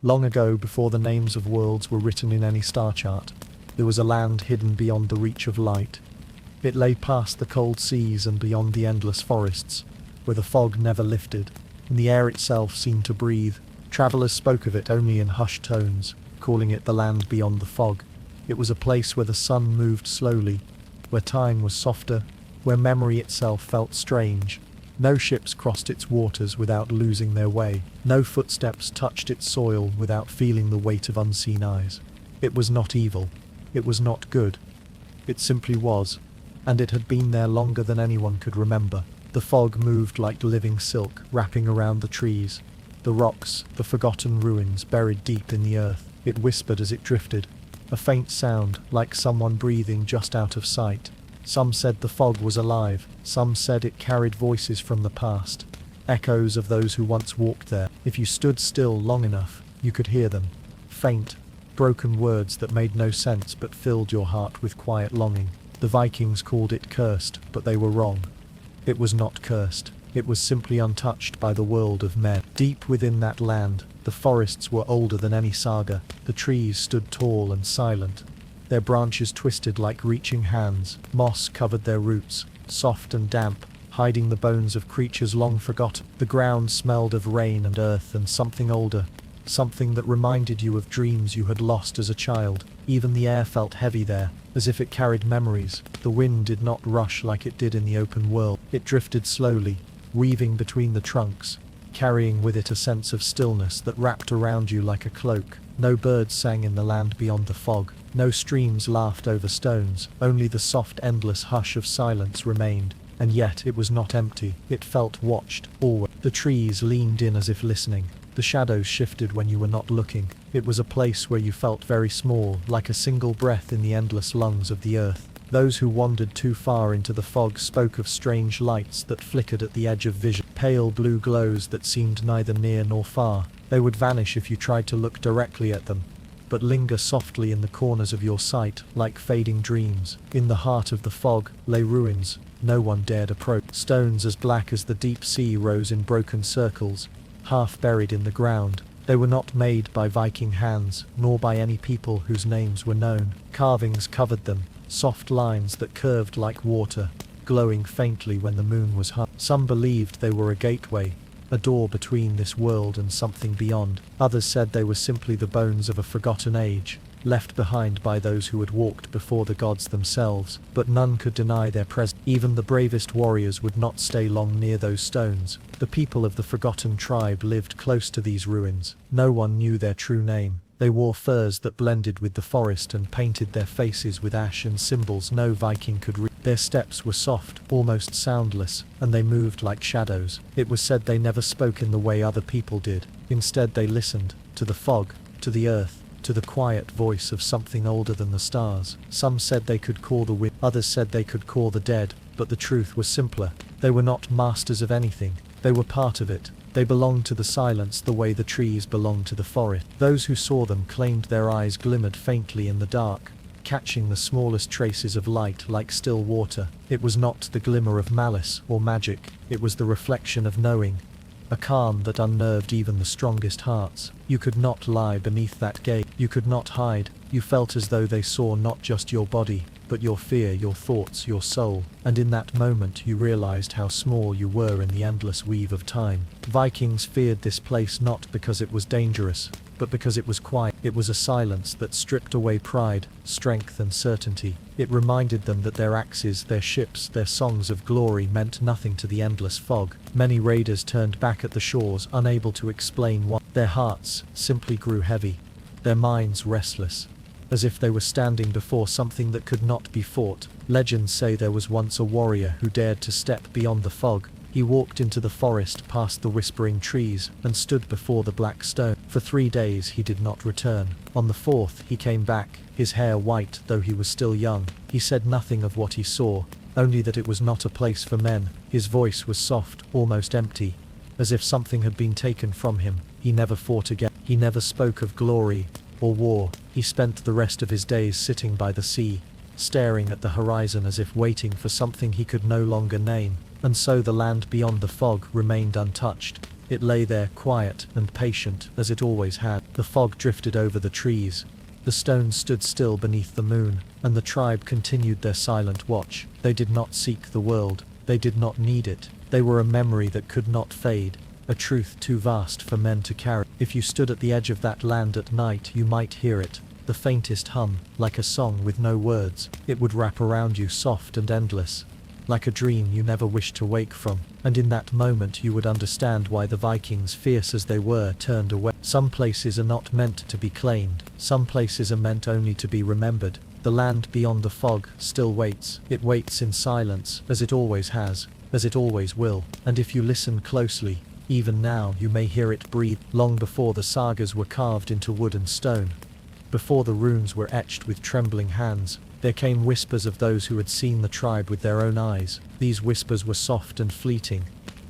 Long ago, before the names of worlds were written in any star chart, there was a land hidden beyond the reach of light. It lay past the cold seas and beyond the endless forests, where the fog never lifted, and the air itself seemed to breathe. Travelers spoke of it only in hushed tones, calling it the land beyond the fog. It was a place where the sun moved slowly, where time was softer, where memory itself felt strange. No ships crossed its waters without losing their way. No footsteps touched its soil without feeling the weight of unseen eyes. It was not evil. It was not good. It simply was, and it had been there longer than anyone could remember. The fog moved like living silk, wrapping around the trees, the rocks, the forgotten ruins buried deep in the earth. It whispered as it drifted, a faint sound, like someone breathing just out of sight. Some said the fog was alive, some said it carried voices from the past, echoes of those who once walked there. If you stood still long enough, you could hear them. Faint, broken words that made no sense but filled your heart with quiet longing. The Vikings called it cursed, but they were wrong. It was not cursed. It was simply untouched by the world of men. Deep within that land, the forests were older than any saga. The trees stood tall and silent, their branches twisted like reaching hands. Moss covered their roots, soft and damp, hiding the bones of creatures long forgotten. The ground smelled of rain and earth and something older, something that reminded you of dreams you had lost as a child. Even the air felt heavy there, as if it carried memories. The wind did not rush like it did in the open world. It drifted slowly, weaving between the trunks, carrying with it a sense of stillness that wrapped around you like a cloak. No birds sang in the land beyond the fog. No streams laughed over stones. Only the soft, endless hush of silence remained. And yet it was not empty. It felt watched, always. The trees leaned in as if listening. The shadows shifted when you were not looking. It was a place where you felt very small, like a single breath in the endless lungs of the earth. Those who wandered too far into the fog spoke of strange lights that flickered at the edge of vision. Pale blue glows that seemed neither near nor far. They would vanish if you tried to look directly at them, but linger softly in the corners of your sight, like fading dreams. In the heart of the fog lay ruins no one dared approach. Stones as black as the deep sea rose in broken circles, half buried in the ground. They were not made by Viking hands, nor by any people whose names were known. Carvings covered them, soft lines that curved like water, glowing faintly when the moon was high. Some believed they were a gateway, a door between this world and something beyond. Others said they were simply the bones of a forgotten age, left behind by those who had walked before the gods themselves. But none could deny their presence. Even the bravest warriors would not stay long near those stones. The people of the forgotten tribe lived close to these ruins. No one knew their true name. They wore furs that blended with the forest and painted their faces with ash and symbols no Viking could read. Their steps were soft, almost soundless, and they moved like shadows. It was said they never spoke in the way other people did. Instead they listened, to the fog, to the earth, to the quiet voice of something older than the stars. Some said they could call the wind, others said they could call the dead, but the truth was simpler. They were not masters of anything. They were part of it. They belonged to the silence the way the trees belonged to the forest. Those who saw them claimed their eyes glimmered faintly in the dark, catching the smallest traces of light like still water. It was not the glimmer of malice or magic. It was the reflection of knowing, a calm that unnerved even the strongest hearts. You could not lie beneath that gaze. You could not hide. You felt as though they saw not just your body, but your fear, your thoughts, your soul. And in that moment you realized how small you were in the endless weave of time. Vikings feared this place not because it was dangerous, but because it was quiet. It was a silence that stripped away pride, strength and certainty. It reminded them that their axes, their ships, their songs of glory meant nothing to the endless fog. Many raiders turned back at the shores, unable to explain why. Their hearts simply grew heavy, their minds restless, as if they were standing before something that could not be fought. Legends say there was once a warrior who dared to step beyond the fog. He walked into the forest past the whispering trees and stood before the black stone. For 3 days he did not return. On the 4th he came back, his hair white though he was still young. He said nothing of what he saw, only that it was not a place for men. His voice was soft, almost empty, as if something had been taken from him. He never fought again. He never spoke of glory or war. He spent the rest of his days sitting by the sea, staring at the horizon as if waiting for something he could no longer name. And so the land beyond the fog remained untouched, It lay there quiet and patient as it always had. The fog drifted over the trees. The stones stood still beneath the moon, and the tribe continued their silent watch. They did not seek the world. They did not need it. They were a memory that could not fade, a truth too vast for men to carry. If you stood at the edge of that land at night, you might hear it, the faintest hum, like a song with no words. It would wrap around you soft and endless, like a dream you never wished to wake from, and in that moment you would understand why the Vikings, fierce as they were, turned away. Some places are not meant to be claimed. Some places are meant only to be remembered. The land beyond the fog still waits. It waits in silence, as it always has, as it always will, and if you listen closely, even now you may hear it breathe. Long before the sagas were carved into wood and stone, before the runes were etched with trembling hands, there came whispers of those who had seen the tribe with their own eyes. These whispers were soft and fleeting,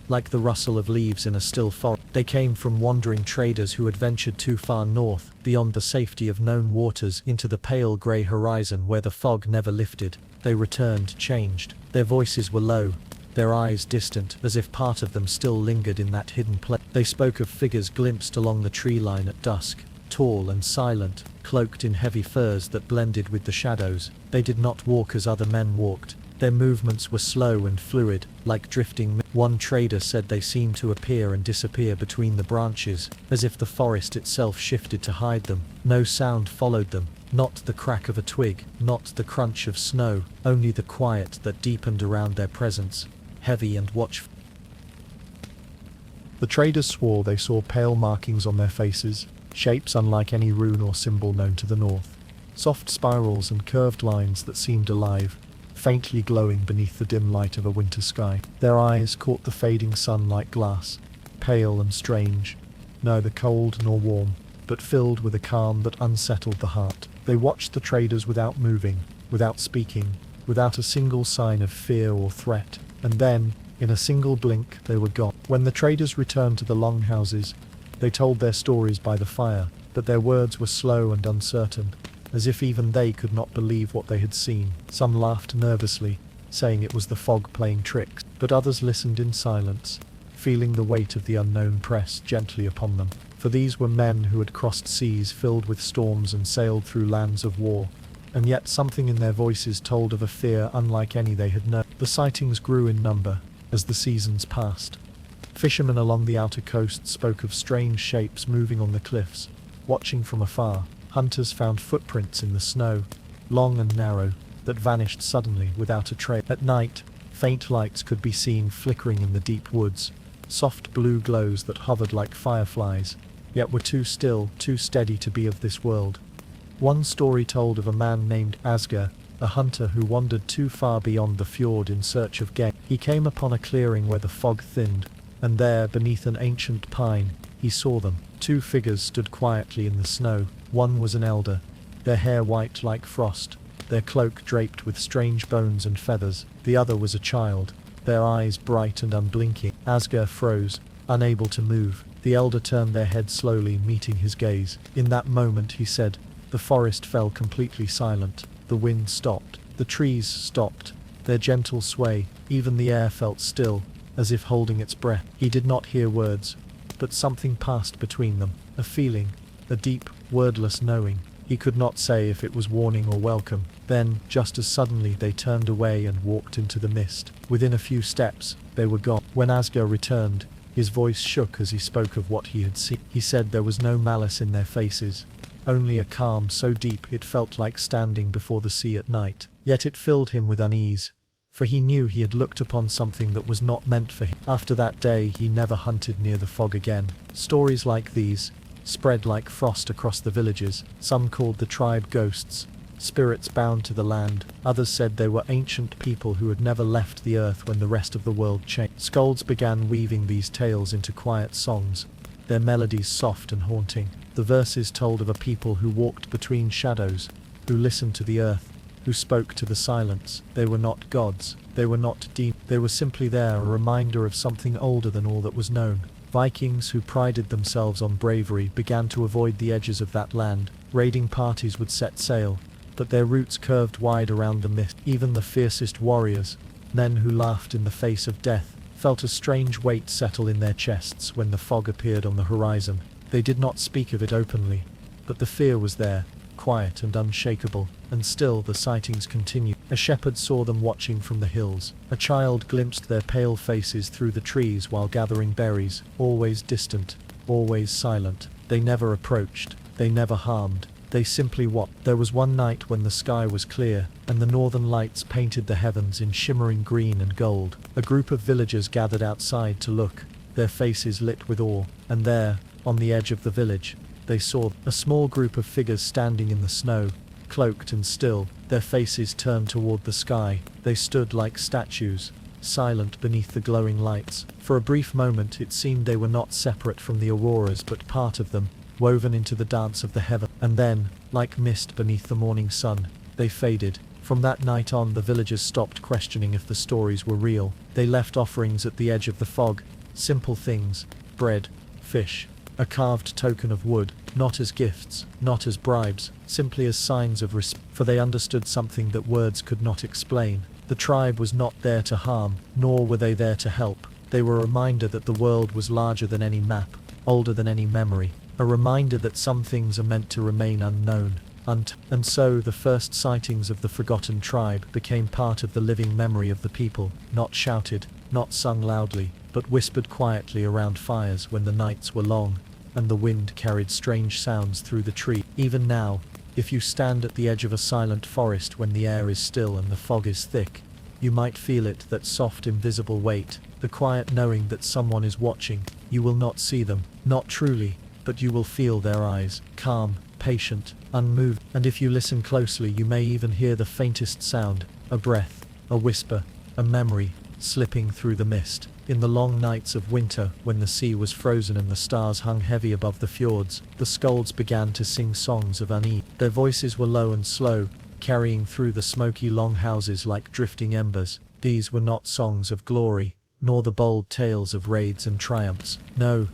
like the rustle of leaves in a still forest. They came from wandering traders who had ventured too far north, beyond the safety of known waters, into the pale grey horizon where the fog never lifted. They returned changed. Their voices were low, their eyes distant, as if part of them still lingered in that hidden place. They spoke of figures glimpsed along the tree line at dusk, tall and silent, cloaked in heavy furs that blended with the shadows. They did not walk as other men walked. Their movements were slow and fluid, like drifting. One trader said they seemed to appear and disappear between the branches, as if the forest itself shifted to hide them. No sound followed them, not the crack of a twig, not the crunch of snow, only the quiet that deepened around their presence, heavy and watchful. The traders swore they saw pale markings on their faces, shapes unlike any rune or symbol known to the north. Soft spirals and curved lines that seemed alive, faintly glowing beneath the dim light of a winter sky. Their eyes caught the fading sun like glass, pale and strange, neither cold nor warm, but filled with a calm that unsettled the heart. They watched the traders without moving, without speaking, without a single sign of fear or threat, and then, in a single blink, they were gone. When the traders returned to the longhouses, they told their stories by the fire, but their words were slow and uncertain, as if even they could not believe what they had seen. Some laughed nervously, saying it was the fog playing tricks, but others listened in silence, feeling the weight of the unknown press gently upon them. For these were men who had crossed seas filled with storms and sailed through lands of war, and yet something in their voices told of a fear unlike any they had known. The sightings grew in number as the seasons passed. Fishermen along the outer coast spoke of strange shapes moving on the cliffs. Watching from afar, hunters found footprints in the snow, long and narrow, that vanished suddenly without a trail. At night, faint lights could be seen flickering in the deep woods, soft blue glows that hovered like fireflies, yet were too still, too steady to be of this world. One story told of a man named Asger, a hunter who wandered too far beyond the fjord in search of game. He came upon a clearing where the fog thinned, and there, beneath an ancient pine, he saw them. Two figures stood quietly in the snow. One was an elder, their hair white like frost, their cloak draped with strange bones and feathers. The other was a child, their eyes bright and unblinking. Asger froze, unable to move. The elder turned their head slowly, meeting his gaze. In that moment, he said, the forest fell completely silent. The wind stopped. The trees stopped. Their gentle sway, even the air felt still, as if holding its breath. He did not hear words, but something passed between them, a feeling, a deep, wordless knowing. He could not say if it was warning or welcome. Then, just as suddenly, they turned away and walked into the mist. Within a few steps, they were gone. When Asger returned, his voice shook as he spoke of what he had seen. He said there was no malice in their faces, only a calm so deep it felt like standing before the sea at night. Yet it filled him with unease, for he knew he had looked upon something that was not meant for him. After that day, he never hunted near the fog again. Stories like these spread like frost across the villages. Some called the tribe ghosts, spirits bound to the land. Others said they were ancient people who had never left the earth when the rest of the world changed. Skalds began weaving these tales into quiet songs, their melodies soft and haunting. The verses told of a people who walked between shadows, who listened to the earth, who spoke to the silence. They were not gods, they were not demons, they were simply there, a reminder of something older than all that was known. Vikings who prided themselves on bravery began to avoid the edges of that land. Raiding parties would set sail, but their routes curved wide around the mist. Even the fiercest warriors, men who laughed in the face of death, felt a strange weight settle in their chests when the fog appeared on the horizon. They did not speak of it openly, but the fear was there, quiet and unshakable, and still the sightings continued. A shepherd saw them watching from the hills. A child glimpsed their pale faces through the trees while gathering berries, always distant, always silent. They never approached, they never harmed, they simply watched. There was one night when the sky was clear, and the northern lights painted the heavens in shimmering green and gold. A group of villagers gathered outside to look, their faces lit with awe, and there, on the edge of the village, they saw a small group of figures standing in the snow, cloaked and still, their faces turned toward the sky. They stood like statues, silent beneath the glowing lights. For a brief moment it seemed they were not separate from the auroras but part of them, woven into the dance of the heaven. And then, like mist beneath the morning sun, they faded. From that night on the villagers stopped questioning if the stories were real. They left offerings at the edge of the fog, simple things, bread, fish, a carved token of wood, not as gifts, not as bribes, simply as signs of respect, for they understood something that words could not explain. The tribe was not there to harm, nor were they there to help. They were a reminder that the world was larger than any map, older than any memory, a reminder that some things are meant to remain unknown. And so the first sightings of the forgotten tribe became part of the living memory of the people, not shouted, not sung loudly, but whispered quietly around fires when the nights were long, and the wind carried strange sounds through the tree. Even now, if you stand at the edge of a silent forest when the air is still and the fog is thick, you might feel it, that soft invisible weight, the quiet knowing that someone is watching. You will not see them, not truly, but you will feel their eyes, calm, patient, unmoved, and if you listen closely you may even hear the faintest sound, a breath, a whisper, a memory, slipping through the mist. In the long nights of winter, when the sea was frozen and the stars hung heavy above the fjords, the skalds began to sing songs of unease. Their voices were low and slow, carrying through the smoky longhouses like drifting embers. These were not songs of glory, nor the bold tales of raids and triumphs. No,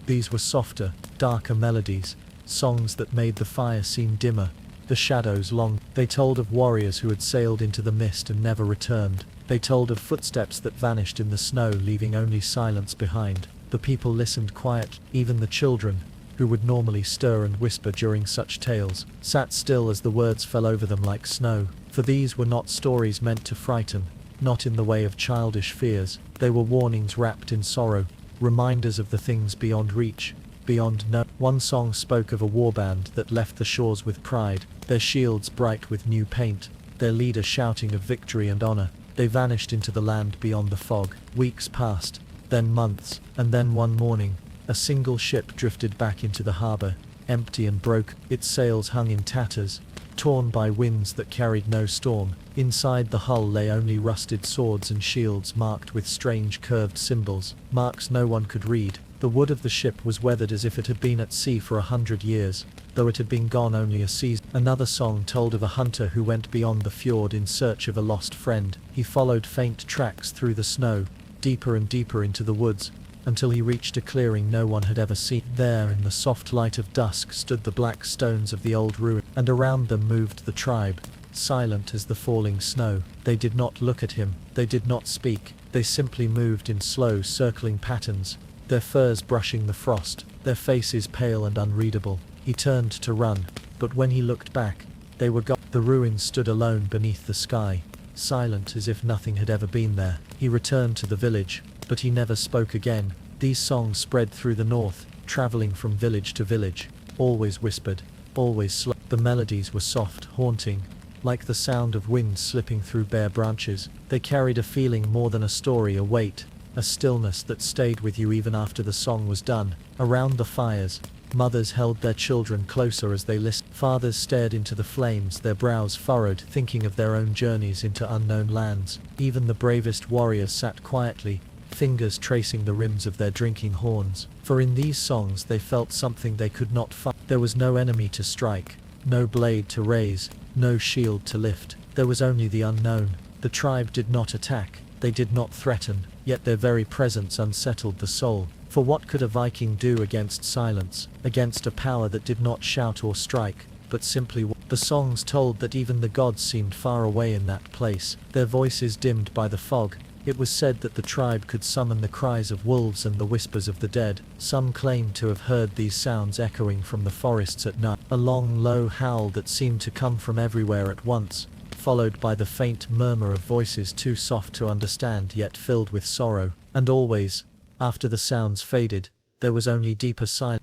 these were softer, darker melodies, songs that made the fire seem dimmer, the shadows long. They told of warriors who had sailed into the mist and never returned. They told of footsteps that vanished in the snow, leaving only silence behind. The people listened quiet. Even the children, who would normally stir and whisper during such tales, sat still as the words fell over them like snow. For these were not stories meant to frighten, not in the way of childish fears. They were warnings wrapped in sorrow, reminders of the things beyond reach, beyond know. One song spoke of a warband that left the shores with pride, their shields bright with new paint, their leader shouting of victory and honor. They vanished into the land beyond the fog. Weeks passed, then months, and then one morning, a single ship drifted back into the harbor, empty and broke. Its sails hung in tatters, torn by winds that carried no storm. Inside the hull lay only rusted swords and shields marked with strange curved symbols, marks no one could read. The wood of the ship was weathered as if it had been at sea for 100 years, though it had been gone only a season. Another song told of a hunter who went beyond the fjord in search of a lost friend. He followed faint tracks through the snow, deeper and deeper into the woods, until he reached a clearing no one had ever seen. There, in the soft light of dusk, stood the black stones of the old ruin, and around them moved the tribe, silent as the falling snow. They did not look at him, they did not speak, they simply moved in slow circling patterns, their furs brushing the frost, their faces pale and unreadable. He turned to run, but when he looked back, they were gone. The ruins stood alone beneath the sky, silent as if nothing had ever been there. He returned to the village, but he never spoke again. These songs spread through the north, traveling from village to village, always whispered, always slow. The melodies were soft, haunting, like the sound of wind slipping through bare branches. They carried a feeling more than a story, a weight, a stillness that stayed with you even after the song was done. Around the fires, mothers held their children closer as they listened. Fathers stared into the flames, their brows furrowed, thinking of their own journeys into unknown lands. Even the bravest warriors sat quietly, fingers tracing the rims of their drinking horns. For in these songs they felt something they could not find. There was no enemy to strike, no blade to raise, no shield to lift. There was only the unknown. The tribe did not attack, they did not threaten, yet their very presence unsettled the soul. For what could a Viking do against silence, against a power that did not shout or strike, but simply the songs told that even the gods seemed far away in that place, their voices dimmed by the fog, It was said that the tribe could summon the cries of wolves and the whispers of the dead. Some claimed to have heard these sounds echoing from the forests at night, a long, low howl that seemed to come from everywhere at once, followed by the faint murmur of voices too soft to understand yet filled with sorrow. And always, after the sounds faded, there was only deeper silence.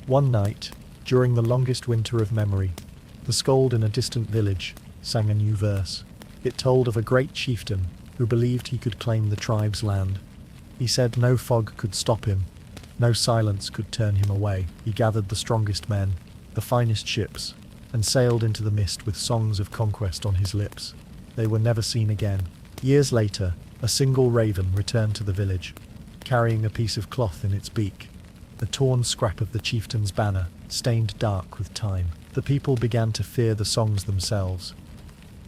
One night, during the longest winter of memory, the skald in a distant village sang a new verse. It told of a great chieftain who believed he could claim the tribe's land. He said no fog could stop him, no silence could turn him away. He gathered the strongest men, the finest ships, and sailed into the mist with songs of conquest on his lips. They were never seen again. Years later, a single raven returned to the village, carrying a piece of cloth in its beak, a torn scrap of the chieftain's banner, stained dark with time. The people began to fear the songs themselves.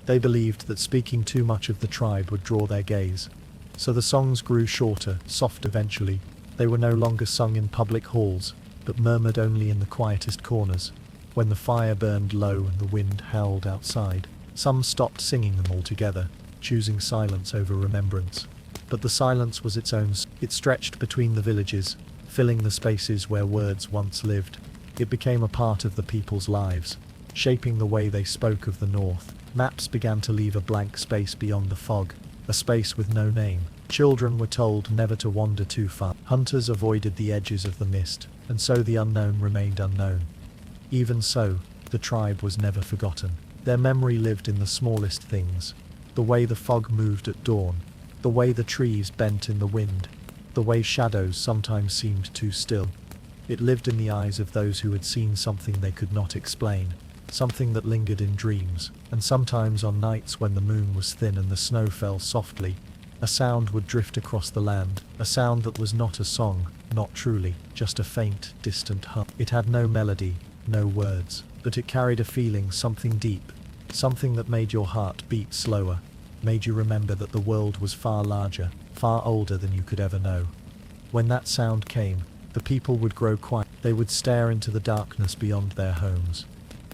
They believed that speaking too much of the tribe would draw their gaze. So the songs grew shorter, soft eventually. They were no longer sung in public halls, but murmured only in the quietest corners. When the fire burned low and the wind howled outside, some stopped singing them altogether, choosing silence over remembrance. But the silence was its own. It stretched between the villages, filling the spaces where words once lived. It became a part of the people's lives, shaping the way they spoke of the north. Maps began to leave a blank space beyond the fog, a space with no name. Children were told never to wander too far. Hunters avoided the edges of the mist, and so the unknown remained unknown. Even so, the tribe was never forgotten. Their memory lived in the smallest things. The way the fog moved at dawn, the way the trees bent in the wind, the way shadows sometimes seemed too still. It lived in the eyes of those who had seen something they could not explain, something that lingered in dreams, and sometimes on nights when the moon was thin and the snow fell softly, a sound would drift across the land, a sound that was not a song, not truly, just a faint, distant hum. It had no melody, no words, but it carried a feeling, something deep, something that made your heart beat slower, made you remember that the world was far larger, far older than you could ever know. When that sound came, the people would grow quiet. They would stare into the darkness beyond their homes,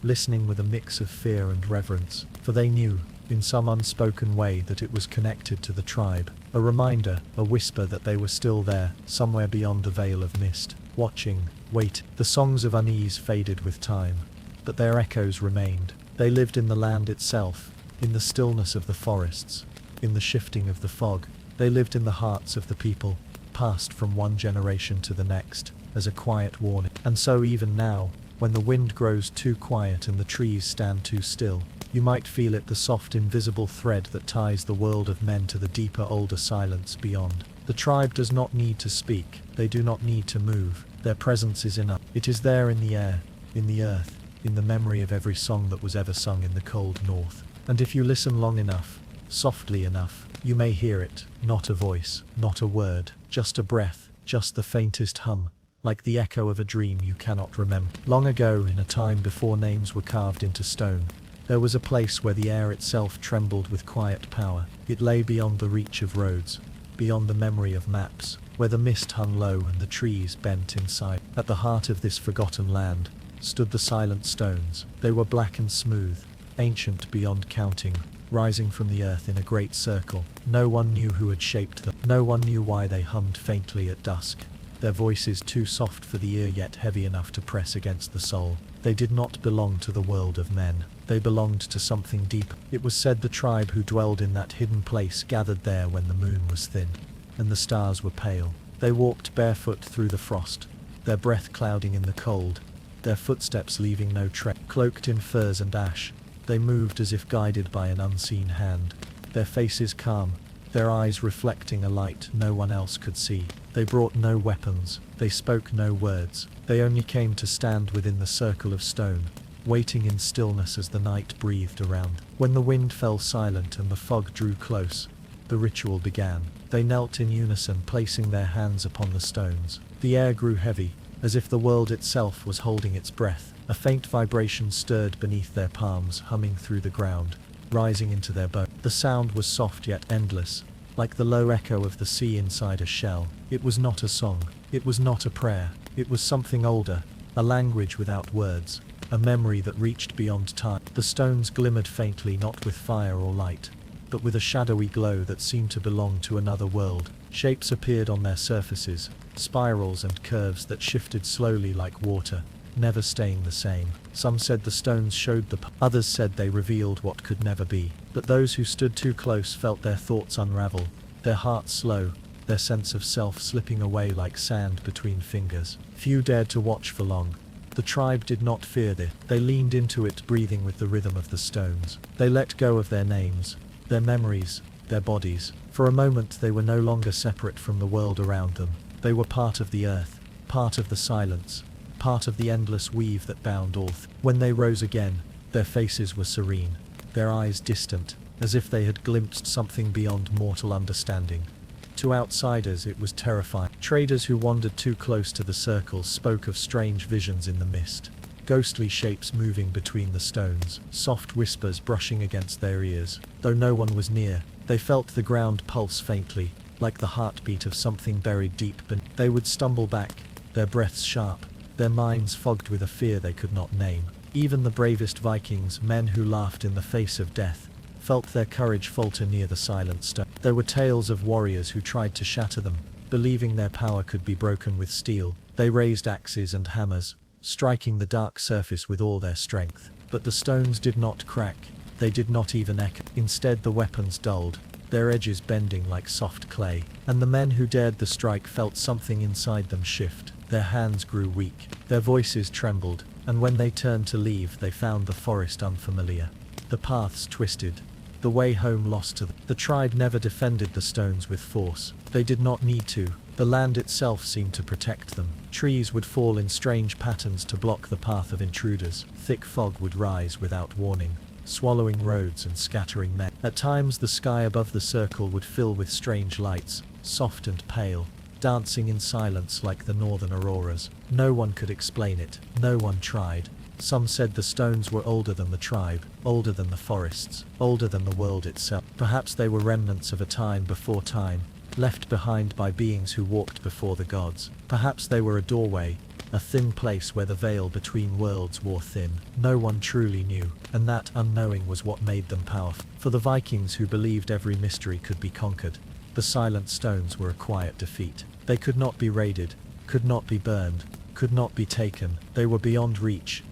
listening with a mix of fear and reverence, for they knew, in some unspoken way, that it was connected to the tribe, a reminder, a whisper that they were still there, somewhere beyond the veil of mist, watching, wait. The songs of unease faded with time, but their echoes remained. They lived in the land itself, in the stillness of the forests, in the shifting of the fog. They lived in the hearts of the people, passed from one generation to the next, as a quiet warning. And so even now, when the wind grows too quiet and the trees stand too still, you might feel it, the soft invisible thread that ties the world of men to the deeper, older silence beyond. The tribe does not need to speak, they do not need to move, their presence is enough. It is there in the air, in the earth, in the memory of every song that was ever sung in the cold north. And if you listen long enough, softly enough, you may hear it, not a voice, not a word, just a breath, just the faintest hum, like the echo of a dream you cannot remember. Long ago, in a time before names were carved into stone, there was a place where the air itself trembled with quiet power. It lay beyond the reach of roads, beyond the memory of maps, where the mist hung low and the trees bent inside. At the heart of this forgotten land stood the silent stones. They were black and smooth, ancient beyond counting, rising from the earth in a great circle. No one knew who had shaped them. No one knew why they hummed faintly at dusk, their voices too soft for the ear yet heavy enough to press against the soul. They did not belong to the world of men. They belonged to something deep. It was said the tribe who dwelled in that hidden place gathered there when the moon was thin and the stars were pale. They walked barefoot through the frost, their breath clouding in the cold, their footsteps leaving no trace. Cloaked in furs and ash, they moved as if guided by an unseen hand, their faces calm, their eyes reflecting a light no one else could see. They brought no weapons, they spoke no words, they only came to stand within the circle of stone, waiting in stillness as the night breathed around. When the wind fell silent and the fog drew close, the ritual began. They knelt in unison, placing their hands upon the stones. The air grew heavy, as if the world itself was holding its breath. A faint vibration stirred beneath their palms, humming through the ground, rising into their bones. The sound was soft yet endless, like the low echo of the sea inside a shell. It was not a song, it was not a prayer, it was something older, a language without words, a memory that reached beyond time. The stones glimmered faintly, not with fire or light, but with a shadowy glow that seemed to belong to another world. Shapes appeared on their surfaces, spirals and curves that shifted slowly like water, never staying the same. Some said the stones showed the others said they revealed what could never be. But those who stood too close felt their thoughts unravel, their hearts slow, their sense of self slipping away like sand between fingers. Few dared to watch for long. The tribe did not fear this. They leaned into it, breathing with the rhythm of the stones. They let go of their names, their memories, their bodies. For a moment they were no longer separate from the world around them. They were part of the earth, part of the silence, part of the endless weave that bound all. When they rose again, their faces were serene, their eyes distant, as if they had glimpsed something beyond mortal understanding. To outsiders it was terrifying. Traders who wandered too close to the circle spoke of strange visions in the mist. Ghostly shapes moving between the stones, soft whispers brushing against their ears. Though no one was near, they felt the ground pulse faintly, like the heartbeat of something buried deep beneath. They would stumble back, their breaths sharp, their minds fogged with a fear they could not name. Even the bravest Vikings, men who laughed in the face of death, felt their courage falter near the silent stone. There were tales of warriors who tried to shatter them, believing their power could be broken with steel. They raised axes and hammers, striking the dark surface with all their strength. But the stones did not crack, they did not even echo. Instead the weapons dulled, their edges bending like soft clay. And the men who dared the strike felt something inside them shift. Their hands grew weak, their voices trembled, and when they turned to leave they found the forest unfamiliar. The paths twisted, the way home lost to them. The tribe never defended the stones with force. They did not need to. The land itself seemed to protect them. Trees would fall in strange patterns to block the path of intruders. Thick fog would rise without warning, swallowing roads and scattering men. At times the sky above the circle would fill with strange lights, soft and pale, dancing in silence like the northern auroras. No one could explain it. No one tried. Some said the stones were older than the tribe, older than the forests, older than the world itself. Perhaps they were remnants of a time before time, left behind by beings who walked before the gods. Perhaps they were a doorway, a thin place where the veil between worlds wore thin. No one truly knew, and that unknowing was what made them powerful. For the Vikings who believed every mystery could be conquered, the silent stones were a quiet defeat. They could not be raided, could not be burned, could not be taken. They were beyond reach.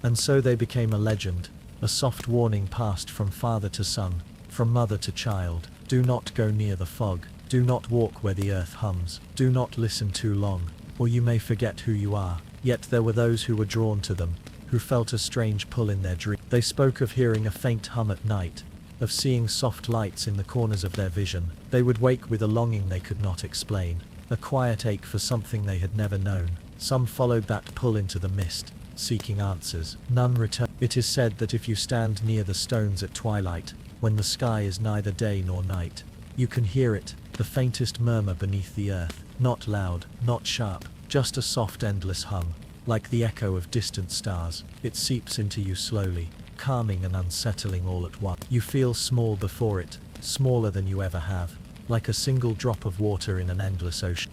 And so they became a legend, a soft warning passed from father to son, from mother to child. Do not go near the fog, do not walk where the earth hums, do not listen too long, or you may forget who you are. Yet there were those who were drawn to them, who felt a strange pull in their dream. They spoke of hearing a faint hum at night, of seeing soft lights in the corners of their vision. They would wake with a longing they could not explain, a quiet ache for something they had never known. Some followed that pull into the mist, seeking answers. None returned. It is said that if you stand near the stones at twilight, when the sky is neither day nor night, you can hear it, the faintest murmur beneath the earth, not loud, not sharp, just a soft endless hum, like the echo of distant stars. It seeps into you slowly, calming and unsettling all at once. You feel small before it, smaller than you ever have, like a single drop of water in an endless ocean.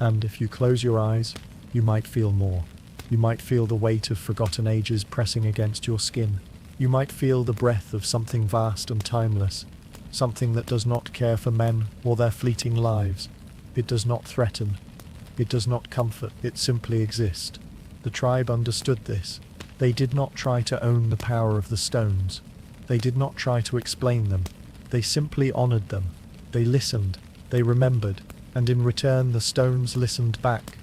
And if you close your eyes, you might feel more. You might feel the weight of forgotten ages pressing against your skin. You might feel the breath of something vast and timeless, something that does not care for men or their fleeting lives. It does not threaten. It does not comfort. It simply exists. The tribe understood this. They did not try to own the power of the stones. They did not try to explain them. They simply honored them. They listened. They remembered. And in return the stones listened back,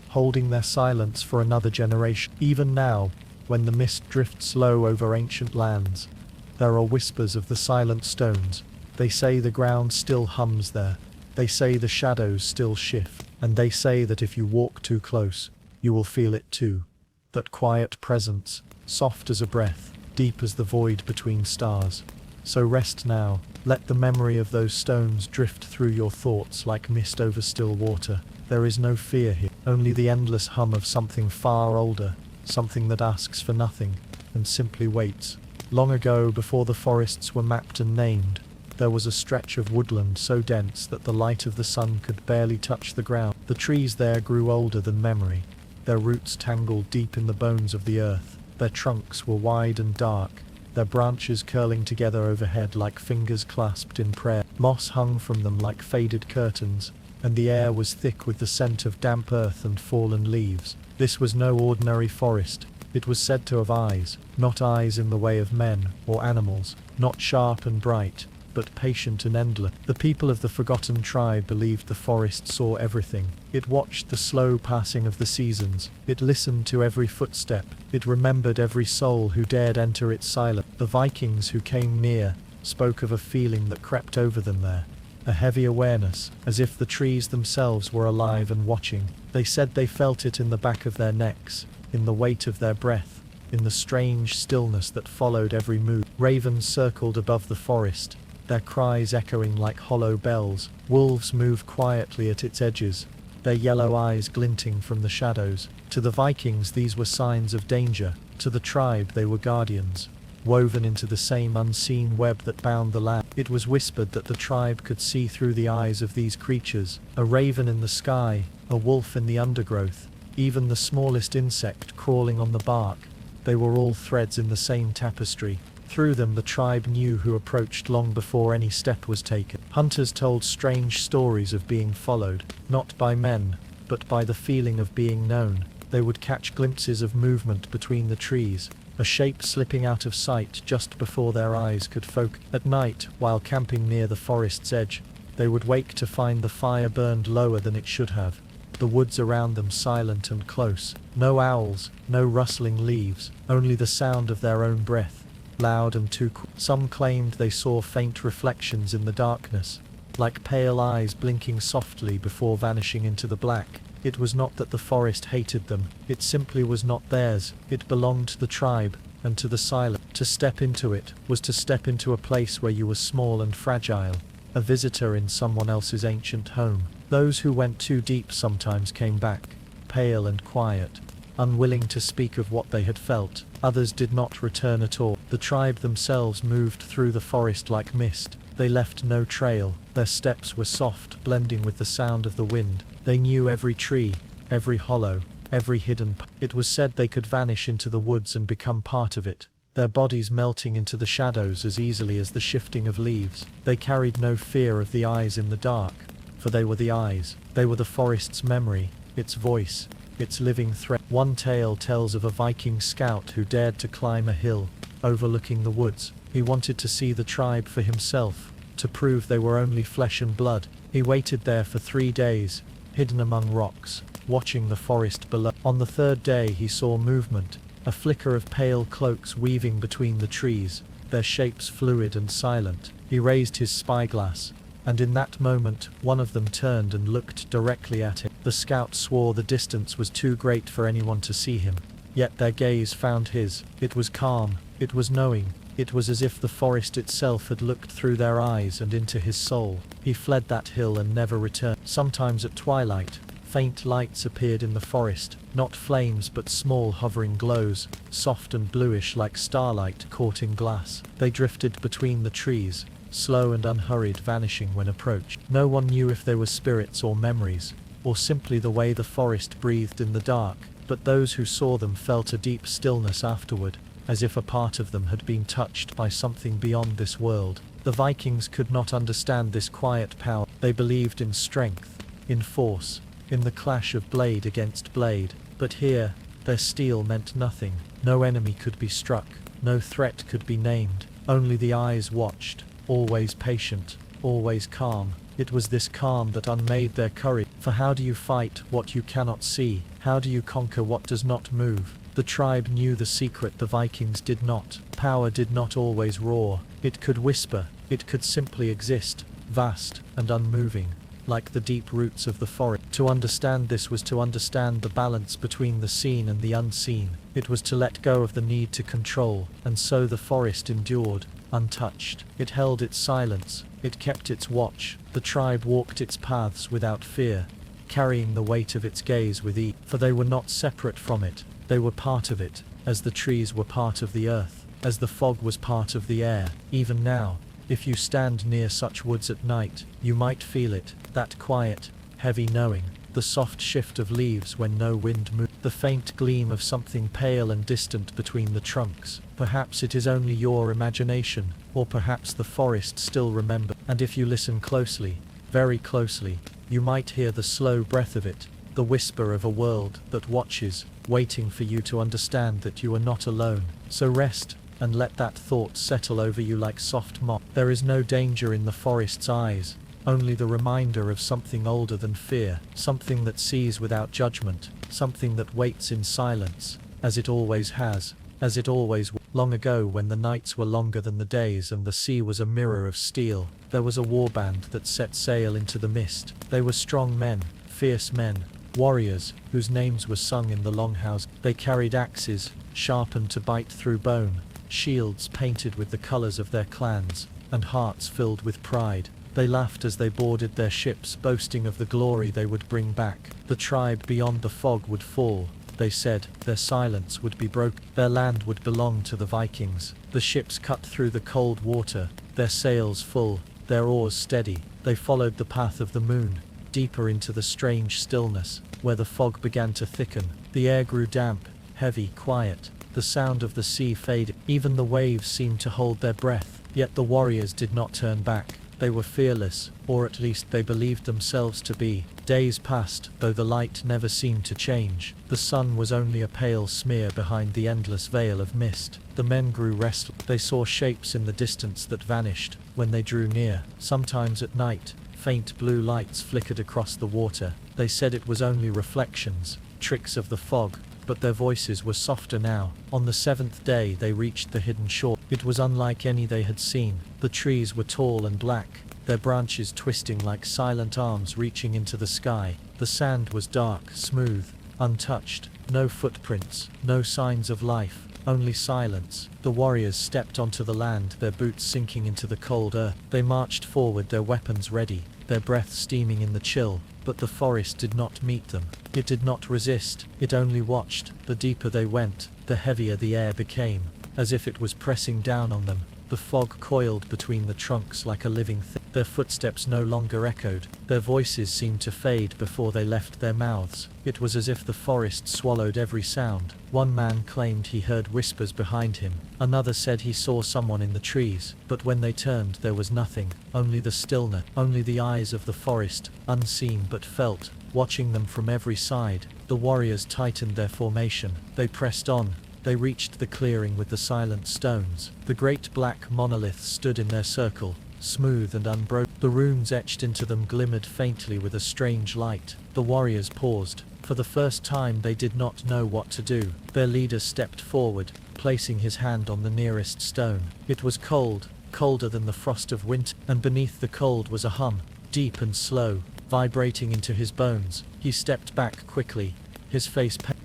holding their silence for another generation. Even now, when the mist drifts low over ancient lands, there are whispers of the silent stones. They say the ground still hums there. They say the shadows still shift. And they say that if you walk too close, you will feel it too. That quiet presence, soft as a breath, deep as the void between stars. So rest now. Let the memory of those stones drift through your thoughts like mist over still water. There is no fear here, only the endless hum of something far older, something that asks for nothing, and simply waits. Long ago, before the forests were mapped and named, there was a stretch of woodland so dense that the light of the sun could barely touch the ground. The trees there grew older than memory. Their roots tangled deep in the bones of the earth. Their trunks were wide and dark, their branches curling together overhead like fingers clasped in prayer. Moss hung from them like faded curtains, and the air was thick with the scent of damp earth and fallen leaves. This was no ordinary forest. It was said to have eyes, not eyes in the way of men or animals, not sharp and bright, but patient and endless. The people of the forgotten tribe believed the forest saw everything. It watched the slow passing of the seasons. It listened to every footstep. It remembered every soul who dared enter its silence. The Vikings who came near spoke of a feeling that crept over them there, a heavy awareness, as if the trees themselves were alive and watching. They said they felt it in the back of their necks, in the weight of their breath, in the strange stillness that followed every move. Ravens circled above the forest, their cries echoing like hollow bells. Wolves moved quietly at its edges, their yellow eyes glinting from the shadows. To the Vikings these were signs of danger. To the tribe they were guardians, woven into the same unseen web that bound the land. It was whispered that the tribe could see through the eyes of these creatures. A raven in the sky, a wolf in the undergrowth, even the smallest insect crawling on the bark. They were all threads in the same tapestry. Through them the tribe knew who approached long before any step was taken. Hunters told strange stories of being followed, not by men, but by the feeling of being known. They would catch glimpses of movement between the trees, a shape slipping out of sight just before their eyes could focus. At night, while camping near the forest's edge, they would wake to find the fire burned lower than it should have. The woods around them silent and close. No owls, no rustling leaves, only the sound of their own breath, loud and too quick. Some claimed they saw faint reflections in the darkness, like pale eyes blinking softly before vanishing into the black. It was not that the forest hated them, it simply was not theirs. It belonged to the tribe, and to the silent. To step into it was to step into a place where you were small and fragile, a visitor in someone else's ancient home. Those who went too deep sometimes came back, pale and quiet, unwilling to speak of what they had felt. Others did not return at all. The tribe themselves moved through the forest like mist. They left no trail. Their steps were soft, blending with the sound of the wind. They knew every tree, every hollow, every hidden path. It was said they could vanish into the woods and become part of it, their bodies melting into the shadows as easily as the shifting of leaves. They carried no fear of the eyes in the dark, for they were the eyes. They were the forest's memory, its voice, its living thread. One tale tells of a Viking scout who dared to climb a hill overlooking the woods. He wanted to see the tribe for himself, to prove they were only flesh and blood. He waited there for 3 days, hidden among rocks, watching the forest below. On the 3rd day he saw movement, a flicker of pale cloaks weaving between the trees, their shapes fluid and silent. He raised his spyglass, and in that moment one of them turned and looked directly at him. The scout swore the distance was too great for anyone to see him, yet their gaze found his. It was calm, it was knowing, it was as if the forest itself had looked through their eyes and into his soul. He fled that hill and never returned. Sometimes at twilight, faint lights appeared in the forest, not flames but small hovering glows, soft and bluish like starlight caught in glass. They drifted between the trees, slow and unhurried, vanishing when approached. No one knew if they were spirits or memories, or simply the way the forest breathed in the dark, but those who saw them felt a deep stillness afterward, as if a part of them had been touched by something beyond this world. The Vikings could not understand this quiet power. They believed in strength, in force, in the clash of blade against blade, but here, their steel meant nothing. No enemy could be struck, no threat could be named, only the eyes watched, always patient, always calm. It was this calm that unmade their courage. For how do you fight what you cannot see? How do you conquer what does not move? The tribe knew the secret the Vikings did not. Power did not always roar. It could whisper. It could simply exist, vast and unmoving, like the deep roots of the forest. To understand this was to understand the balance between the seen and the unseen. It was to let go of the need to control, and so the forest endured, untouched. It held its silence. It kept its watch. The tribe walked its paths without fear, carrying the weight of its gaze with ease. For they were not separate from it. They were part of it, as the trees were part of the earth, as the fog was part of the air. Even now, if you stand near such woods at night, you might feel it, that quiet, heavy knowing, the soft shift of leaves when no wind moves. the faint gleam of something pale and distant between the trunks. Perhaps it is only your imagination, or perhaps the forest still remembers. And if you listen closely, very closely, you might hear the slow breath of it, the whisper of a world that watches, waiting for you to understand that you are not alone. So rest, and let that thought settle over you like soft moss. There is no danger in the forest's eyes, only the reminder of something older than fear, something that sees without judgment, something that waits in silence, as it always has, as it always was. Long ago, when the nights were longer than the days and the sea was a mirror of steel, there was a warband that set sail into the mist. They were strong men, fierce men, warriors, whose names were sung in the longhouse. They carried axes, sharpened to bite through bone, shields painted with the colors of their clans, and hearts filled with pride. They laughed as they boarded their ships, boasting of the glory they would bring back. The tribe beyond the fog would fall, they said, their silence would be broken. Their land would belong to the Vikings. The ships cut through the cold water, their sails full, their oars steady. They followed the path of the moon, deeper into the strange stillness, where the fog began to thicken. The air grew damp, heavy, quiet. The sound of the sea faded. Even the waves seemed to hold their breath. Yet the warriors did not turn back. They were fearless, or at least they believed themselves to be. Days passed, though the light never seemed to change. The sun was only a pale smear behind the endless veil of mist. The men grew restless. They saw shapes in the distance that vanished when they drew near. Sometimes at night, faint blue lights flickered across the water. They said it was only reflections, tricks of the fog, but their voices were softer now. On the seventh day they reached the hidden shore. It was unlike any they had seen. The trees were tall and black, their branches twisting like silent arms reaching into the sky. The sand was dark, smooth, untouched. No footprints, no signs of life, only silence. The warriors stepped onto the land, their boots sinking into the cold earth. They marched forward, their weapons ready, their breath steaming in the chill. But the forest did not meet them. It did not resist, it only watched. The deeper they went, the heavier the air became, as if it was pressing down on them. The fog coiled between the trunks like a living thing. Their footsteps no longer echoed. Their voices seemed to fade before they left their mouths. It was as if the forest swallowed every sound. One man claimed he heard whispers behind him. Another said he saw someone in the trees. But when they turned, there was nothing. Only the stillness. Only the eyes of the forest, unseen but felt, watching them from every side. The warriors tightened their formation. They pressed on. They reached the clearing with the silent stones. The great black monoliths stood in their circle, smooth and unbroken. The runes etched into them glimmered faintly with a strange light. The warriors paused. For the first time they did not know what to do. Their leader stepped forward, placing his hand on the nearest stone. It was cold, colder than the frost of winter, and beneath the cold was a hum, deep and slow, vibrating into his bones. He stepped back quickly, his face pale.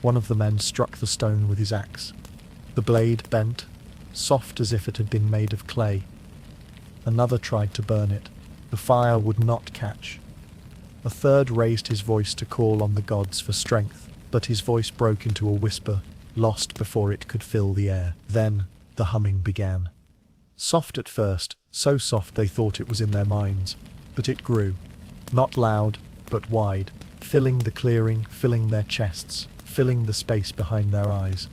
One of the men struck the stone with his axe. The blade bent, soft as if it had been made of clay. Another tried to burn it. The fire would not catch. A third raised his voice to call on the gods for strength, but his voice broke into a whisper, lost before it could fill the air. Then, the humming began. Soft at first, so soft they thought it was in their minds, but it grew. Not loud, but wide, filling the clearing, filling their chests, filling the space behind their eyes.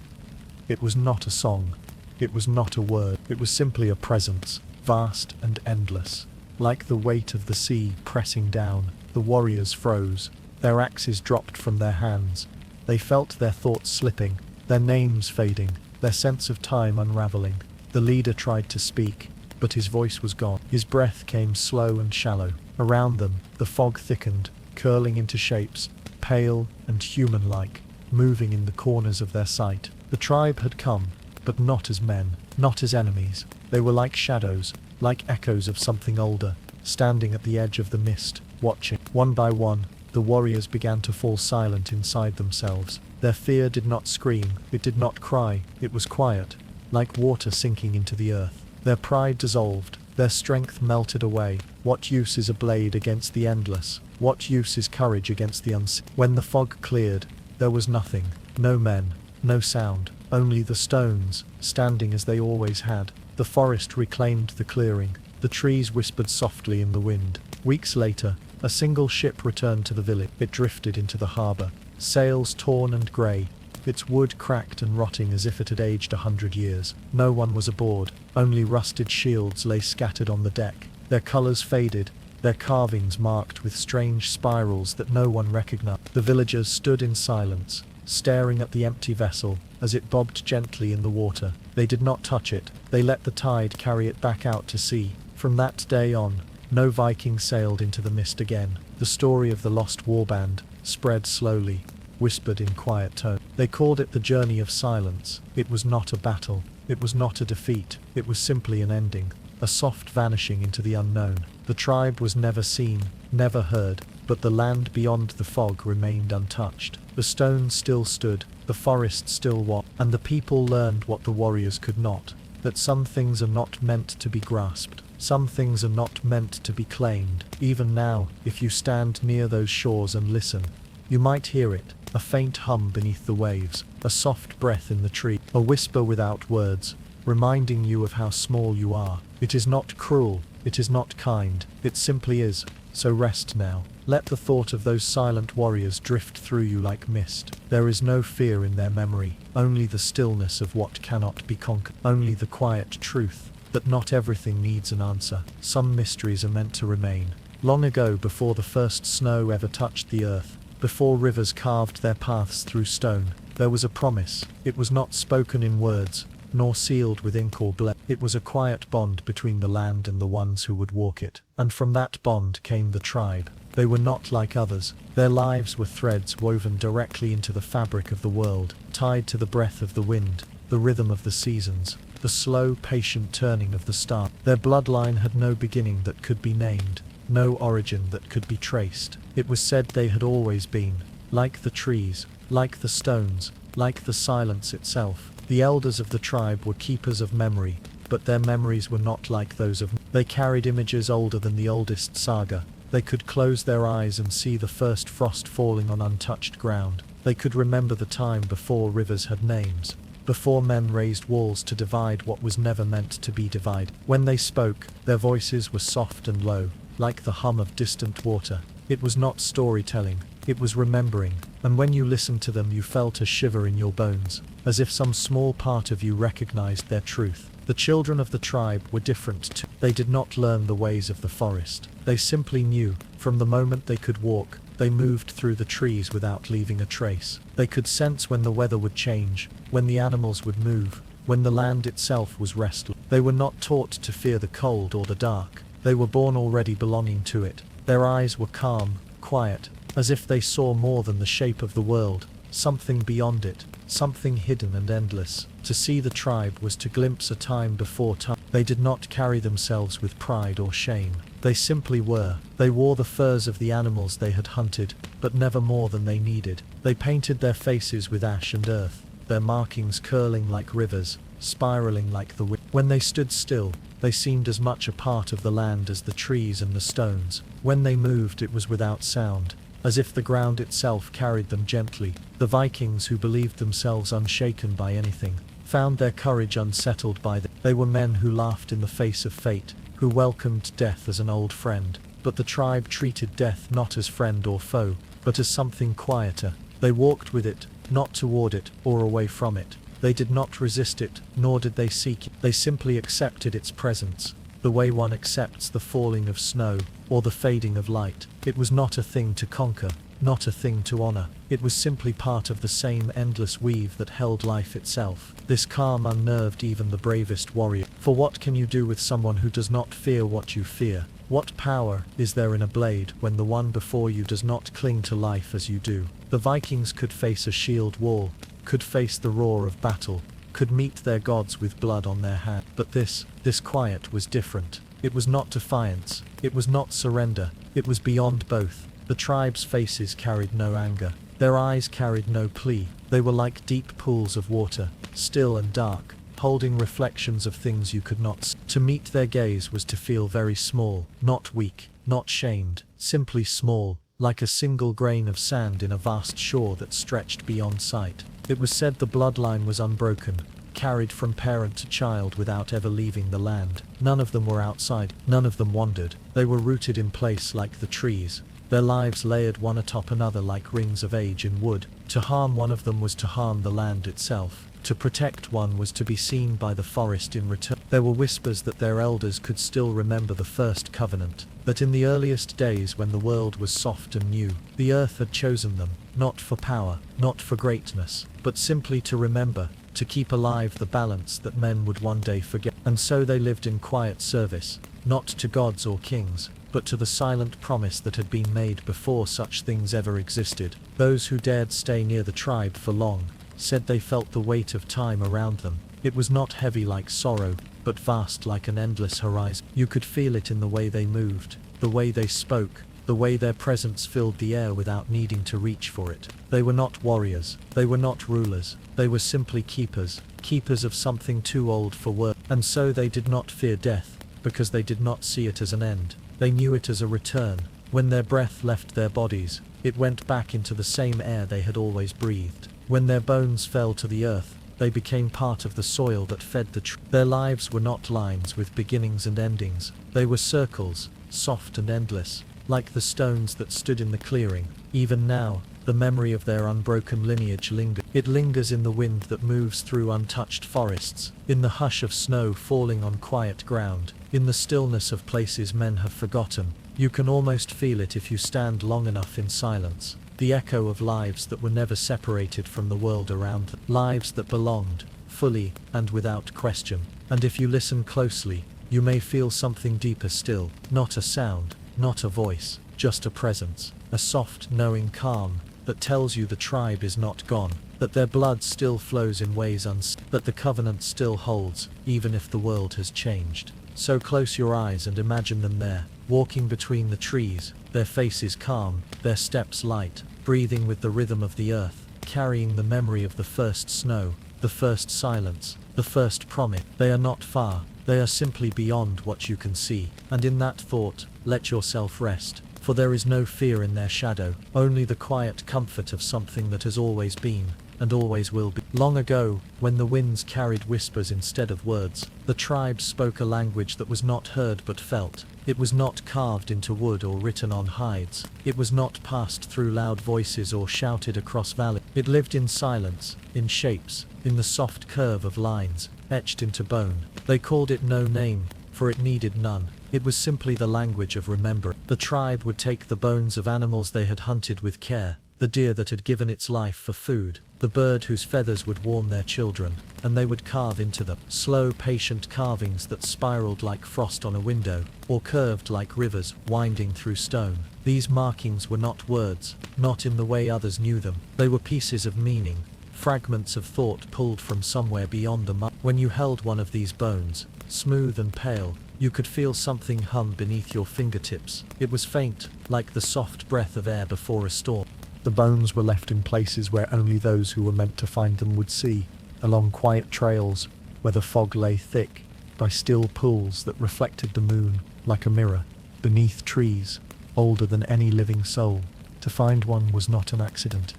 It was not a song. It was not a word. It was simply a presence, vast and endless. Like the weight of the sea pressing down, the warriors froze. Their axes dropped from their hands. They felt their thoughts slipping, their names fading, their sense of time unraveling. The leader tried to speak, but his voice was gone. His breath came slow and shallow. Around them, the fog thickened, curling into shapes, pale and human-like, moving in the corners of their sight. The tribe had come, but not as men, not as enemies. They were like shadows, like echoes of something older, standing at the edge of the mist, watching. One by one, the warriors began to fall silent inside themselves. Their fear did not scream, it did not cry, it was quiet, like water sinking into the earth. Their pride dissolved, their strength melted away. What use is a blade against the endless? What use is courage against the unseen? When the fog cleared, there was nothing, no men, no sound, only the stones, standing as they always had. The forest reclaimed the clearing. The trees whispered softly in the wind. Weeks later, A single ship returned to the village. It drifted into the harbour, sails torn and grey, its wood cracked and rotting as if it had aged 100 years. No one was aboard, only rusted shields lay scattered on the deck, their colours faded, their carvings marked with strange spirals that no one recognized. The villagers stood in silence, staring at the empty vessel as it bobbed gently in the water. They did not touch it, they let the tide carry it back out to sea. From that day on, no Viking sailed into the mist again. The story of the lost warband spread slowly, whispered in quiet tone. They called it the journey of silence. It was not a battle, it was not a defeat, it was simply an ending, a soft vanishing into the unknown. The tribe was never seen, never heard, but the land beyond the fog remained untouched. The stones still stood, the forest still walked, and the people learned what the warriors could not, that some things are not meant to be grasped. Some things are not meant to be claimed. Even now, if you stand near those shores and listen, you might hear it, a faint hum beneath the waves, a soft breath in the tree, a whisper without words, reminding you of how small you are. It is not cruel, it is not kind, it simply is. So rest now. Let the thought of those silent warriors drift through you like mist. There is no fear in their memory, only the stillness of what cannot be conquered, only the quiet truth that not everything needs an answer. Some mysteries are meant to remain. Long ago, before the first snow ever touched the earth, before rivers carved their paths through stone, there was a promise. It was not spoken in words, nor sealed with ink or blade. It was a quiet bond between the land and the ones who would walk it. And from that bond came the tribe. They were not like others. Their lives were threads woven directly into the fabric of the world, tied to the breath of the wind, the rhythm of the seasons, the slow, patient turning of the star. Their bloodline had no beginning that could be named, no origin that could be traced. It was said they had always been, like the trees, like the stones, like the silence itself. The elders of the tribe were keepers of memory, but their memories were not like those of. They carried images older than the oldest saga. They could close their eyes and see the first frost falling on untouched ground. They could remember the time before rivers had names, before men raised walls to divide what was never meant to be divided. When they spoke, their voices were soft and low, like the hum of distant water. It was not storytelling, it was remembering, and when you listened to them you felt a shiver in your bones, as if some small part of you recognized their truth. The children of the tribe were different too. They did not learn the ways of the forest. They simply knew. From the moment they could walk, they moved through the trees without leaving a trace. They could sense when the weather would change, when the animals would move, when the land itself was restless. They were not taught to fear the cold or the dark. They were born already belonging to it. Their eyes were calm, quiet, as if they saw more than the shape of the world, something beyond it, something hidden and endless. To see the tribe was to glimpse a time before time. They did not carry themselves with pride or shame. They simply were. They wore the furs of the animals they had hunted, but never more than they needed. They painted their faces with ash and earth, their markings curling like rivers, spiraling like the wind. When they stood still, they seemed as much a part of the land as the trees and the stones. When they moved, it was without sound, as if the ground itself carried them gently. The Vikings, who believed themselves unshaken by anything, found their courage unsettled by them. They were men who laughed in the face of fate, who welcomed death as an old friend. But the tribe treated death not as friend or foe, but as something quieter. They walked with it, not toward it or away from it. They did not resist it, nor did they seek it. They simply accepted its presence, the way one accepts the falling of snow or the fading of light. It was not a thing to conquer, not a thing to honor. It was simply part of the same endless weave that held life itself. This calm unnerved even the bravest warrior. For what can you do with someone who does not fear what you fear? What power is there in a blade when the one before you does not cling to life as you do? The Vikings could face a shield wall, could face the roar of battle, could meet their gods with blood on their hands. But this quiet was different. It was not defiance, it was not surrender, it was beyond both. The tribe's faces carried no anger, their eyes carried no plea. They were like deep pools of water, still and dark, holding reflections of things you could not see. To meet their gaze was to feel very small, not weak, not shamed, simply small, like a single grain of sand in a vast shore that stretched beyond sight. It was said the bloodline was unbroken, carried from parent to child without ever leaving the land. None of them were outside, none of them wandered. They were rooted in place like the trees, their lives layered one atop another like rings of age in wood. To harm one of them was to harm the land itself. To protect one was to be seen by the forest in return. There were whispers that their elders could still remember the first covenant, that in the earliest days when the world was soft and new, the earth had chosen them, not for power, not for greatness, but simply to remember, to keep alive the balance that men would one day forget. And so they lived in quiet service, not to gods or kings, but to the silent promise that had been made before such things ever existed. Those who dared stay near the tribe for long said they felt the weight of time around them. It was not heavy like sorrow, but vast like an endless horizon. You could feel it in the way they moved, the way they spoke, the way their presence filled the air without needing to reach for it. They were not warriors, they were not rulers, they were simply keepers, keepers of something too old for words. And so they did not fear death, because they did not see it as an end. They knew it as a return. When their breath left their bodies, it went back into the same air they had always breathed. When their bones fell to the earth, they became part of the soil that fed the tree. Their lives were not lines with beginnings and endings. They were circles, soft and endless, like the stones that stood in the clearing. Even now, the memory of their unbroken lineage lingers. It lingers in the wind that moves through untouched forests, in the hush of snow falling on quiet ground, in the stillness of places men have forgotten. You can almost feel it if you stand long enough in silence. The echo of lives that were never separated from the world around them. Lives that belonged, fully, and without question. And if you listen closely, you may feel something deeper still. Not a sound, not a voice, just a presence. A soft, knowing calm that tells you the tribe is not gone, that their blood still flows in ways that the covenant still holds, even if the world has changed. So close your eyes and imagine them there, walking between the trees, their faces calm, their steps light, breathing with the rhythm of the earth, carrying the memory of the first snow, the first silence, the first promise. They are not far, they are simply beyond what you can see. And in that thought, let yourself rest. For there is no fear in their shadow, only the quiet comfort of something that has always been, and always will be. Long ago, when the winds carried whispers instead of words, the tribe spoke a language that was not heard but felt. It was not carved into wood or written on hides. It was not passed through loud voices or shouted across valleys. It lived in silence, in shapes, in the soft curve of lines, etched into bone. They called it no name, for it needed none. It was simply the language of remembrance. The tribe would take the bones of animals they had hunted with care, the deer that had given its life for food, the bird whose feathers would warm their children, and they would carve into them slow, patient carvings that spiraled like frost on a window, or curved like rivers winding through stone. These markings were not words, not in the way others knew them. They were pieces of meaning, fragments of thought pulled from somewhere beyond the mud. When you held one of these bones, smooth and pale, you could feel something hum beneath your fingertips. It was faint, like the soft breath of air before a storm. The bones were left in places where only those who were meant to find them would see, along quiet trails, where the fog lay thick, by still pools that reflected the moon, like a mirror, beneath trees, older than any living soul. To find one was not an accident.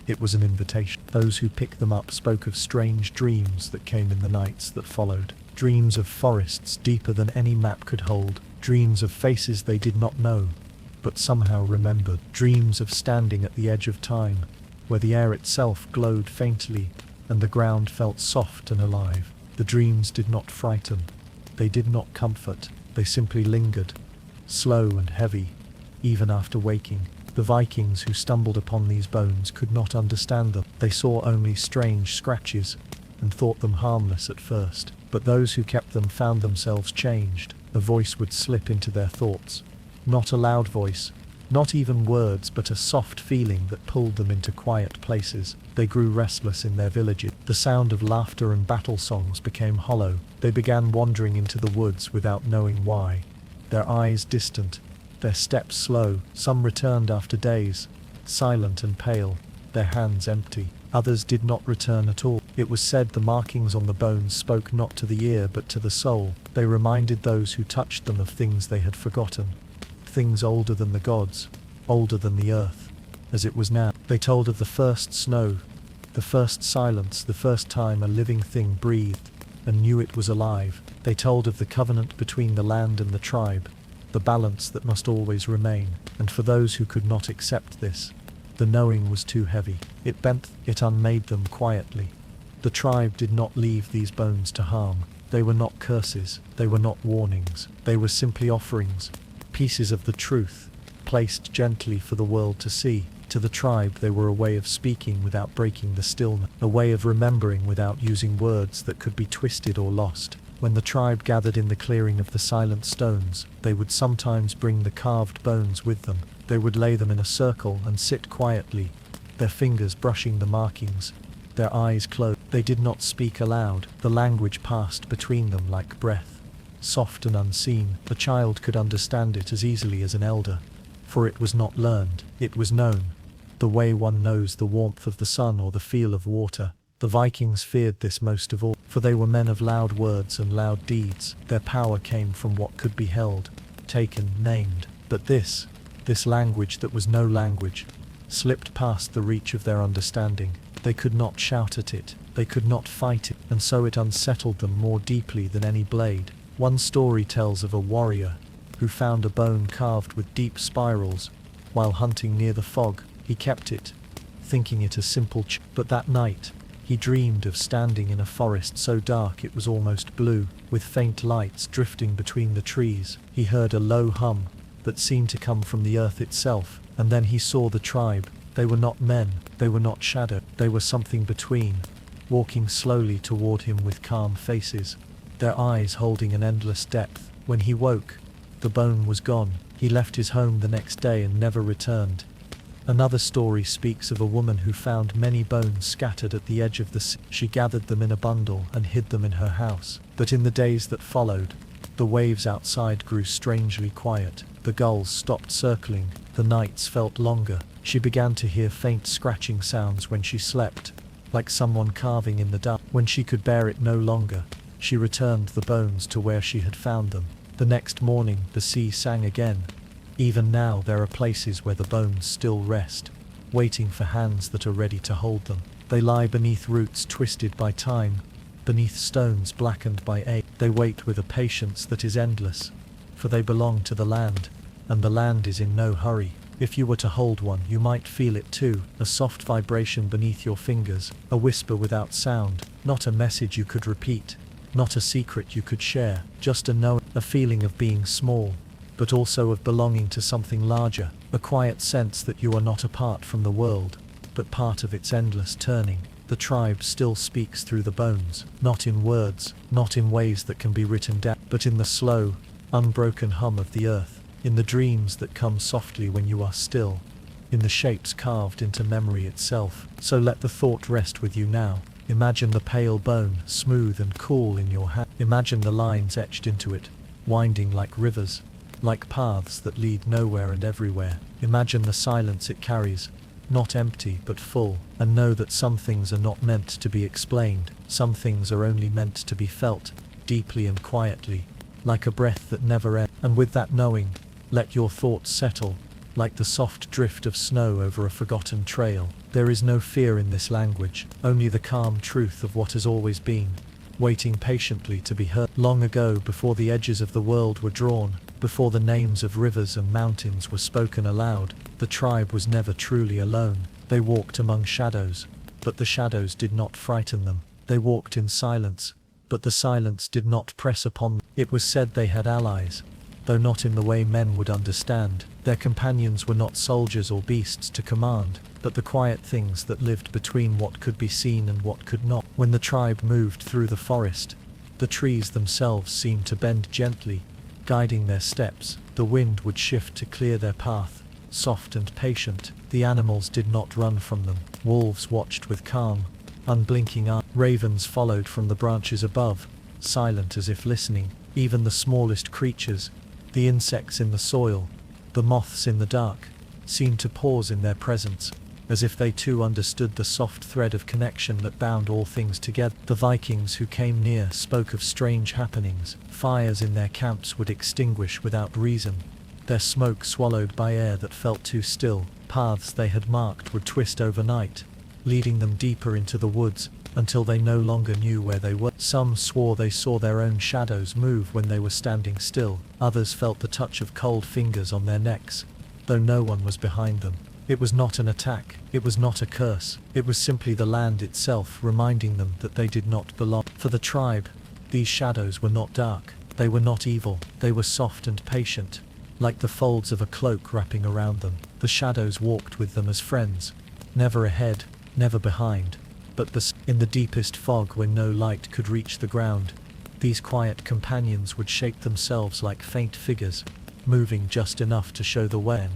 It was an invitation. Those who picked them up spoke of strange dreams that came in the nights that followed. Dreams of forests deeper than any map could hold. Dreams of faces they did not know, but somehow remembered. Dreams of standing at the edge of time, where the air itself glowed faintly, and the ground felt soft and alive. The dreams did not frighten. They did not comfort. They simply lingered, slow and heavy, even after waking. The Vikings who stumbled upon these bones could not understand them. They saw only strange scratches, and thought them harmless at first. But those who kept them found themselves changed. A voice would slip into their thoughts. Not a loud voice, not even words, but a soft feeling that pulled them into quiet places. They grew restless in their villages. The sound of laughter and battle songs became hollow. They began wandering into the woods without knowing why. Their eyes distant, their steps slow. Some returned after days, silent and pale, their hands empty. Others did not return at all. It was said the markings on the bones spoke not to the ear but to the soul. They reminded those who touched them of things they had forgotten. Things older than the gods, older than the earth, as it was now. They told of the first snow, the first silence, the first time a living thing breathed and knew it was alive. They told of the covenant between the land and the tribe, the balance that must always remain, and for those who could not accept this, the knowing was too heavy. It bent, it unmade them quietly. The tribe did not leave these bones to harm. They were not curses, they were not warnings, they were simply offerings, pieces of the truth, placed gently for the world to see. To the tribe they were a way of speaking without breaking the stillness, a way of remembering without using words that could be twisted or lost. When the tribe gathered in the clearing of the silent stones, they would sometimes bring the carved bones with them. They would lay them in a circle and sit quietly, their fingers brushing the markings, their eyes closed. They did not speak aloud. The language passed between them like breath, soft and unseen. A child could understand it as easily as an elder, for it was not learned, it was known, the way one knows the warmth of the sun or the feel of water. The Vikings feared this most of all, for they were men of loud words and loud deeds. Their power came from what could be held, taken, named. But this language that was no language, slipped past the reach of their understanding. They could not shout at it, they could not fight it, and so it unsettled them more deeply than any blade. One story tells of a warrior who found a bone carved with deep spirals. While hunting near the fog, he kept it, thinking it a simple but that night, he dreamed of standing in a forest so dark it was almost blue, with faint lights drifting between the trees. He heard a low hum that seemed to come from the earth itself, and then he saw the tribe. They were not men, they were not shadow, they were something between, walking slowly toward him with calm faces, their eyes holding an endless depth. When he woke, the bone was gone. He left his home the next day and never returned. Another story speaks of a woman who found many bones scattered at the edge of the sea. She gathered them in a bundle and hid them in her house. But in the days that followed, the waves outside grew strangely quiet. The gulls stopped circling, the nights felt longer. She began to hear faint scratching sounds when she slept, like someone carving in the dark. When she could bear it no longer, she returned the bones to where she had found them. The next morning, the sea sang again. Even now there are places where the bones still rest, waiting for hands that are ready to hold them. They lie beneath roots twisted by time, beneath stones blackened by age. They wait with a patience that is endless, for they belong to the land, and the land is in no hurry. If you were to hold one, you might feel it too, a soft vibration beneath your fingers, a whisper without sound, not a message you could repeat, not a secret you could share, just a knowing, a feeling of being small, but also of belonging to something larger, a quiet sense that you are not apart from the world, but part of its endless turning. The tribe still speaks through the bones, not in words, not in ways that can be written down, but in the slow, unbroken hum of the earth, in the dreams that come softly when you are still, in the shapes carved into memory itself. So let the thought rest with you now. Imagine the pale bone, smooth and cool in your hand. Imagine the lines etched into it, winding like rivers, like paths that lead nowhere and everywhere. Imagine the silence it carries, not empty but full, and know that some things are not meant to be explained. Some things are only meant to be felt, deeply and quietly, like a breath that never ends. And with that knowing, let your thoughts settle, like the soft drift of snow over a forgotten trail. There is no fear in this language, only the calm truth of what has always been, waiting patiently to be heard. Long ago, before the edges of the world were drawn, before the names of rivers and mountains were spoken aloud, the tribe was never truly alone. They walked among shadows, but the shadows did not frighten them. They walked in silence, but the silence did not press upon them. It was said they had allies, though not in the way men would understand. Their companions were not soldiers or beasts to command, but the quiet things that lived between what could be seen and what could not. When the tribe moved through the forest, the trees themselves seemed to bend gently, guiding their steps. The wind would shift to clear their path, soft and patient. The animals did not run from them. Wolves watched with calm, unblinking eyes. Ravens followed from the branches above, silent as if listening. Even the smallest creatures, the insects in the soil, the moths in the dark, seemed to pause in their presence, as if they too understood the soft thread of connection that bound all things together. The Vikings who came near spoke of strange happenings. Fires in their camps would extinguish without reason, their smoke swallowed by air that felt too still. Paths they had marked would twist overnight, leading them deeper into the woods, until they no longer knew where they were. Some swore they saw their own shadows move when they were standing still. Others felt the touch of cold fingers on their necks, though no one was behind them. It was not an attack, it was not a curse, it was simply the land itself reminding them that they did not belong. For the tribe, these shadows were not dark, they were not evil, they were soft and patient, like the folds of a cloak wrapping around them. The shadows walked with them as friends, never ahead, never behind, but in the deepest fog when no light could reach the ground, these quiet companions would shape themselves like faint figures, moving just enough to show the way.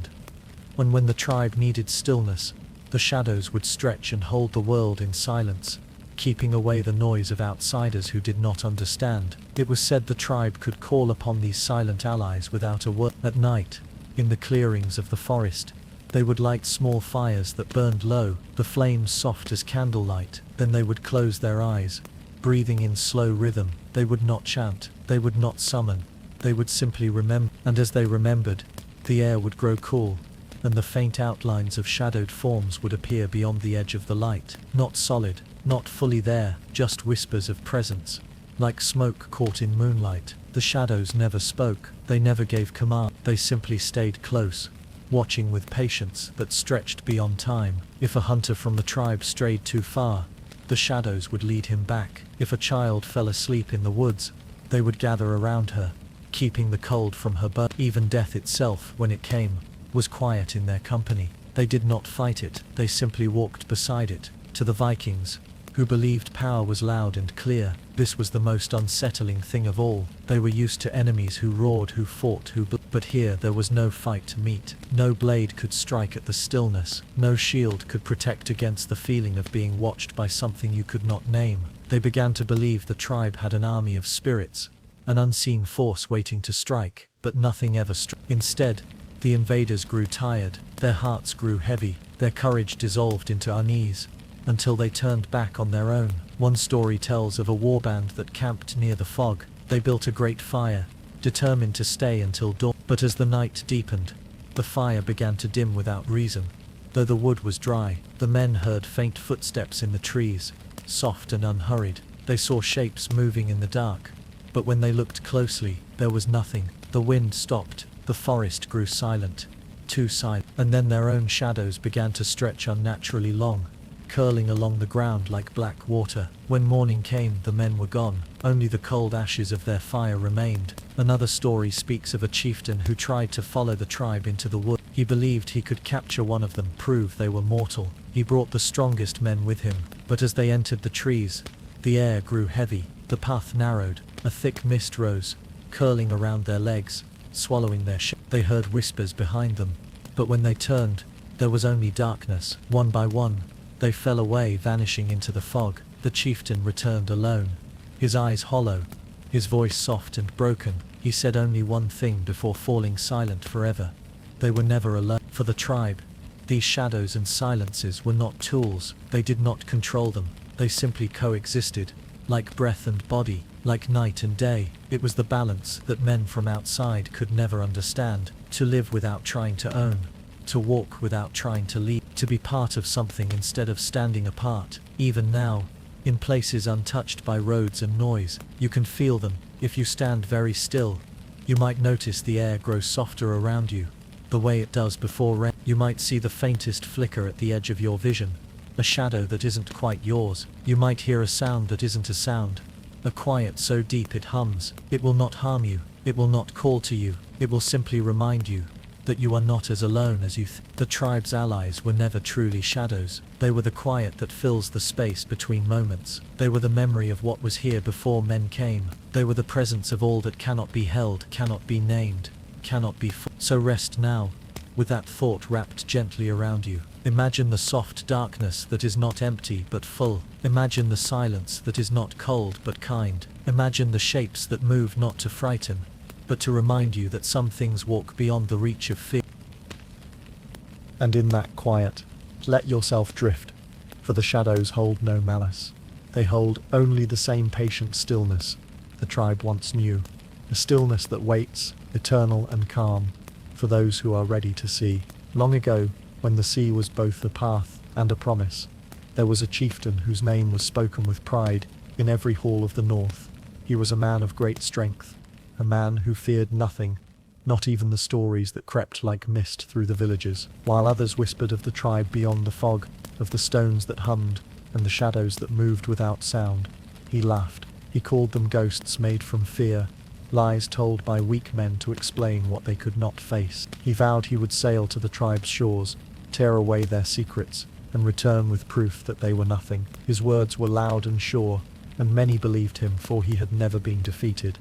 And when the tribe needed stillness, the shadows would stretch and hold the world in silence, keeping away the noise of outsiders who did not understand. It was said the tribe could call upon these silent allies without a word. At night, in the clearings of the forest, they would light small fires that burned low, the flames soft as candlelight. Then they would close their eyes, breathing in slow rhythm. They would not chant, they would not summon, they would simply remember. And as they remembered, the air would grow cool, and the faint outlines of shadowed forms would appear beyond the edge of the light. Not solid, not fully there, just whispers of presence, like smoke caught in moonlight. The shadows never spoke, they never gave command, they simply stayed close, watching with patience that stretched beyond time. If a hunter from the tribe strayed too far, the shadows would lead him back. If a child fell asleep in the woods, they would gather around her, keeping the cold from her bones. Even death itself, when it came, was quiet in their company. They did not fight it, they simply walked beside it. To the Vikings, who believed power was loud and clear, this was the most unsettling thing of all. They were used to enemies who roared, who fought, but here there was no fight to meet. No blade could strike at the stillness, no shield could protect against the feeling of being watched by something you could not name. They began to believe the tribe had an army of spirits, an unseen force waiting to strike, but nothing ever struck. Instead, the invaders grew tired, their hearts grew heavy, their courage dissolved into unease, until they turned back on their own. One story tells of a warband that camped near the fog. They built a great fire, determined to stay until dawn. But as the night deepened, the fire began to dim without reason. Though the wood was dry, the men heard faint footsteps in the trees, soft and unhurried. They saw shapes moving in the dark, but when they looked closely, there was nothing. The wind stopped, the forest grew silent, too silent, and then their own shadows began to stretch unnaturally long, curling along the ground like black water. When morning came, the men were gone, only the cold ashes of their fire remained. Another story speaks of a chieftain who tried to follow the tribe into the wood. He believed he could capture one of them, prove they were mortal. He brought the strongest men with him, but as they entered the trees, the air grew heavy, the path narrowed, a thick mist rose, curling around their legs, swallowing their They heard whispers behind them, but when they turned, there was only darkness. One by one, they fell away, vanishing into the fog. The chieftain returned alone, his eyes hollow, his voice soft and broken. He said only one thing before falling silent forever: they were never alone. For the tribe, these shadows and silences were not tools. They did not control them, they simply coexisted, like breath and body, like night and day. It was the balance that men from outside could never understand. To live without trying to own, to walk without trying to lead, to be part of something instead of standing apart. Even now, in places untouched by roads and noise, you can feel them. If you stand very still, you might notice the air grow softer around you, the way it does before rain. You might see the faintest flicker at the edge of your vision, a shadow that isn't quite yours. You might hear a sound that isn't a sound, a quiet so deep it hums. It will not harm you, it will not call to you, it will simply remind you that you are not as alone as you think. The tribe's allies were never truly shadows. They were the quiet that fills the space between moments. They were the memory of what was here before men came. They were the presence of all that cannot be held, cannot be named, cannot be So rest now, with that thought wrapped gently around you. Imagine the soft darkness that is not empty but full. Imagine the silence that is not cold but kind. Imagine the shapes that move not to frighten, but to remind you that some things walk beyond the reach of fear. And in that quiet, let yourself drift, for the shadows hold no malice. They hold only the same patient stillness the tribe once knew, a stillness that waits, eternal and calm, for those who are ready to see. Long ago, when the sea was both a path and a promise, There was a chieftain whose name was spoken with pride in every hall of the north. He was a man of great strength, a man who feared nothing, not even the stories that crept like mist through the villages, while others whispered of the tribe beyond the fog, of the stones that hummed, and the shadows that moved without sound. He laughed. He called them ghosts made from fear, lies told by weak men to explain what they could not face. He vowed he would sail to the tribe's shores, tear away their secrets, and return with proof that they were nothing. His words were loud and sure, and many believed him, for he had never been defeated.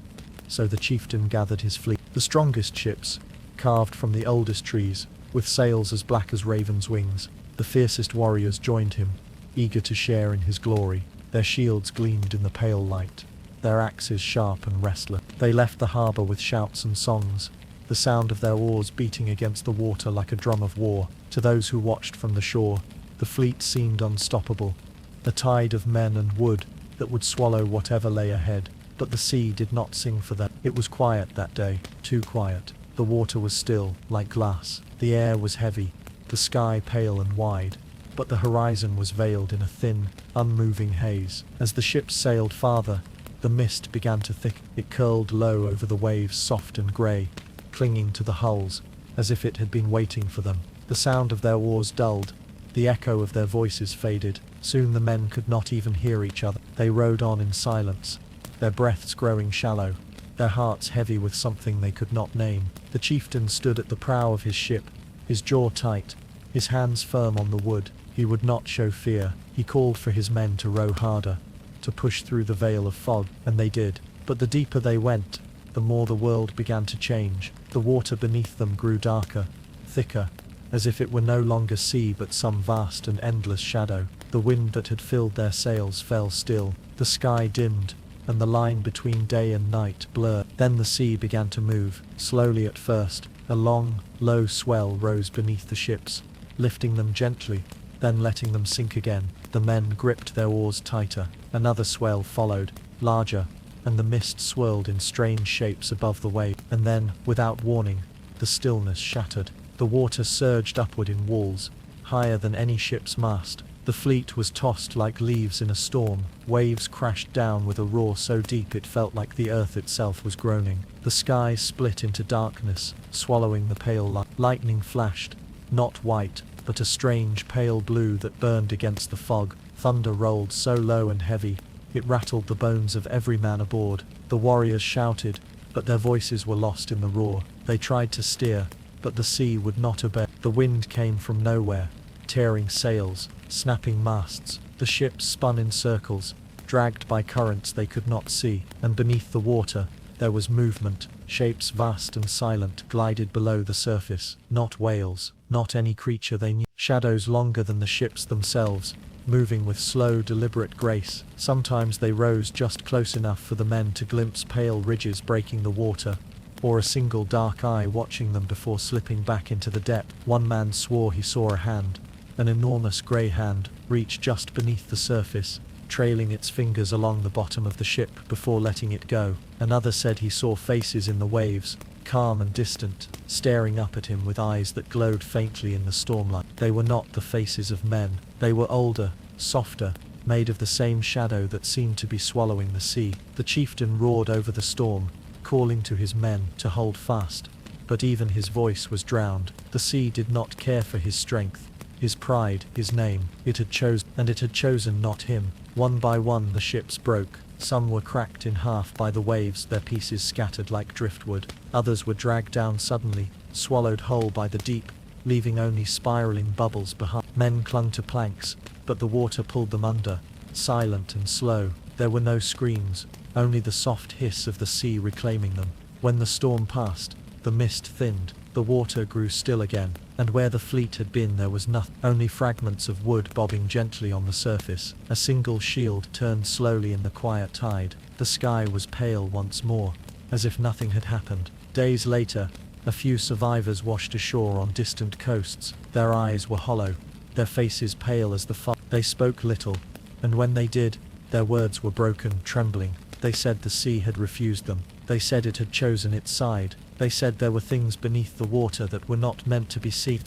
So the chieftain gathered his fleet, the strongest ships, carved from the oldest trees, with sails as black as ravens' wings. The fiercest warriors joined him, eager to share in his glory. Their shields gleamed in the pale light, their axes sharp and restless. They left the harbour with shouts and songs, the sound of their oars beating against the water like a drum of war. To those who watched from the shore, the fleet seemed unstoppable, a tide of men and wood that would swallow whatever lay ahead. But the sea did not sing for them. It was quiet that day, too quiet. The water was still, like glass. The air was heavy, the sky pale and wide, but the horizon was veiled in a thin, unmoving haze. As the ships sailed farther, the mist began to thicken. It curled low over the waves, soft and grey, clinging to the hulls, as if it had been waiting for them. The sound of their oars dulled, the echo of their voices faded. Soon the men could not even hear each other. They rowed on in silence, their breaths growing shallow, their hearts heavy with something they could not name. The chieftain stood at the prow of his ship, his jaw tight, his hands firm on the wood. He would not show fear. He called for his men to row harder, to push through the veil of fog, and they did. But the deeper they went, the more the world began to change. The water beneath them grew darker, thicker, as if it were no longer sea but some vast and endless shadow. The wind that had filled their sails fell still, the sky dimmed, and the line between day and night blurred. Then the sea began to move, slowly at first. A long, low swell rose beneath the ships, lifting them gently, then letting them sink again. The men gripped their oars tighter. Another swell followed, larger, and the mist swirled in strange shapes above the wave. And then, without warning, the stillness shattered. The water surged upward in walls, higher than any ship's mast. The fleet was tossed like leaves in a storm. Waves crashed down with a roar so deep it felt like the earth itself was groaning. The sky split into darkness, swallowing the pale light. Lightning flashed, not white, but a strange pale blue that burned against the fog. Thunder rolled so low and heavy, it rattled the bones of every man aboard. The warriors shouted, but their voices were lost in the roar. They tried to steer, but the sea would not obey. The wind came from nowhere, tearing sails, snapping masts. The ships spun in circles, dragged by currents they could not see, and beneath the water, there was movement. Shapes vast and silent glided below the surface. Not whales, not any creature they knew. Shadows longer than the ships themselves, moving with slow, deliberate grace. Sometimes they rose just close enough for the men to glimpse pale ridges breaking the water, or a single dark eye watching them before slipping back into the depth. One man swore he saw a hand, an enormous grey hand, reach just beneath the surface, trailing its fingers along the bottom of the ship before letting it go. Another said he saw faces in the waves, calm and distant, staring up at him with eyes that glowed faintly in the stormlight. They were not the faces of men. They were older, softer, made of the same shadow that seemed to be swallowing the sea. The chieftain roared over the storm, calling to his men to hold fast, but even his voice was drowned. The sea did not care for his strength, his pride, his name. It had chosen not him. One by one the ships broke. Some were cracked in half by the waves, their pieces scattered like driftwood. Others were dragged down suddenly, swallowed whole by the deep, leaving only spiraling bubbles behind. Men clung to planks, but the water pulled them under, silent and slow. There were no screams, only the soft hiss of the sea reclaiming them. When the storm passed, the mist thinned, the water grew still again, and where the fleet had been there was nothing, only fragments of wood bobbing gently on the surface. A single shield turned slowly in the quiet tide. The sky was pale once more, as if nothing had happened. Days later, a few survivors washed ashore on distant coasts. Their eyes were hollow, their faces pale as the fire. They spoke little, and when they did, their words were broken, trembling. They said the sea had refused them. They said it had chosen its side. They said there were things beneath the water that were not meant to be seen.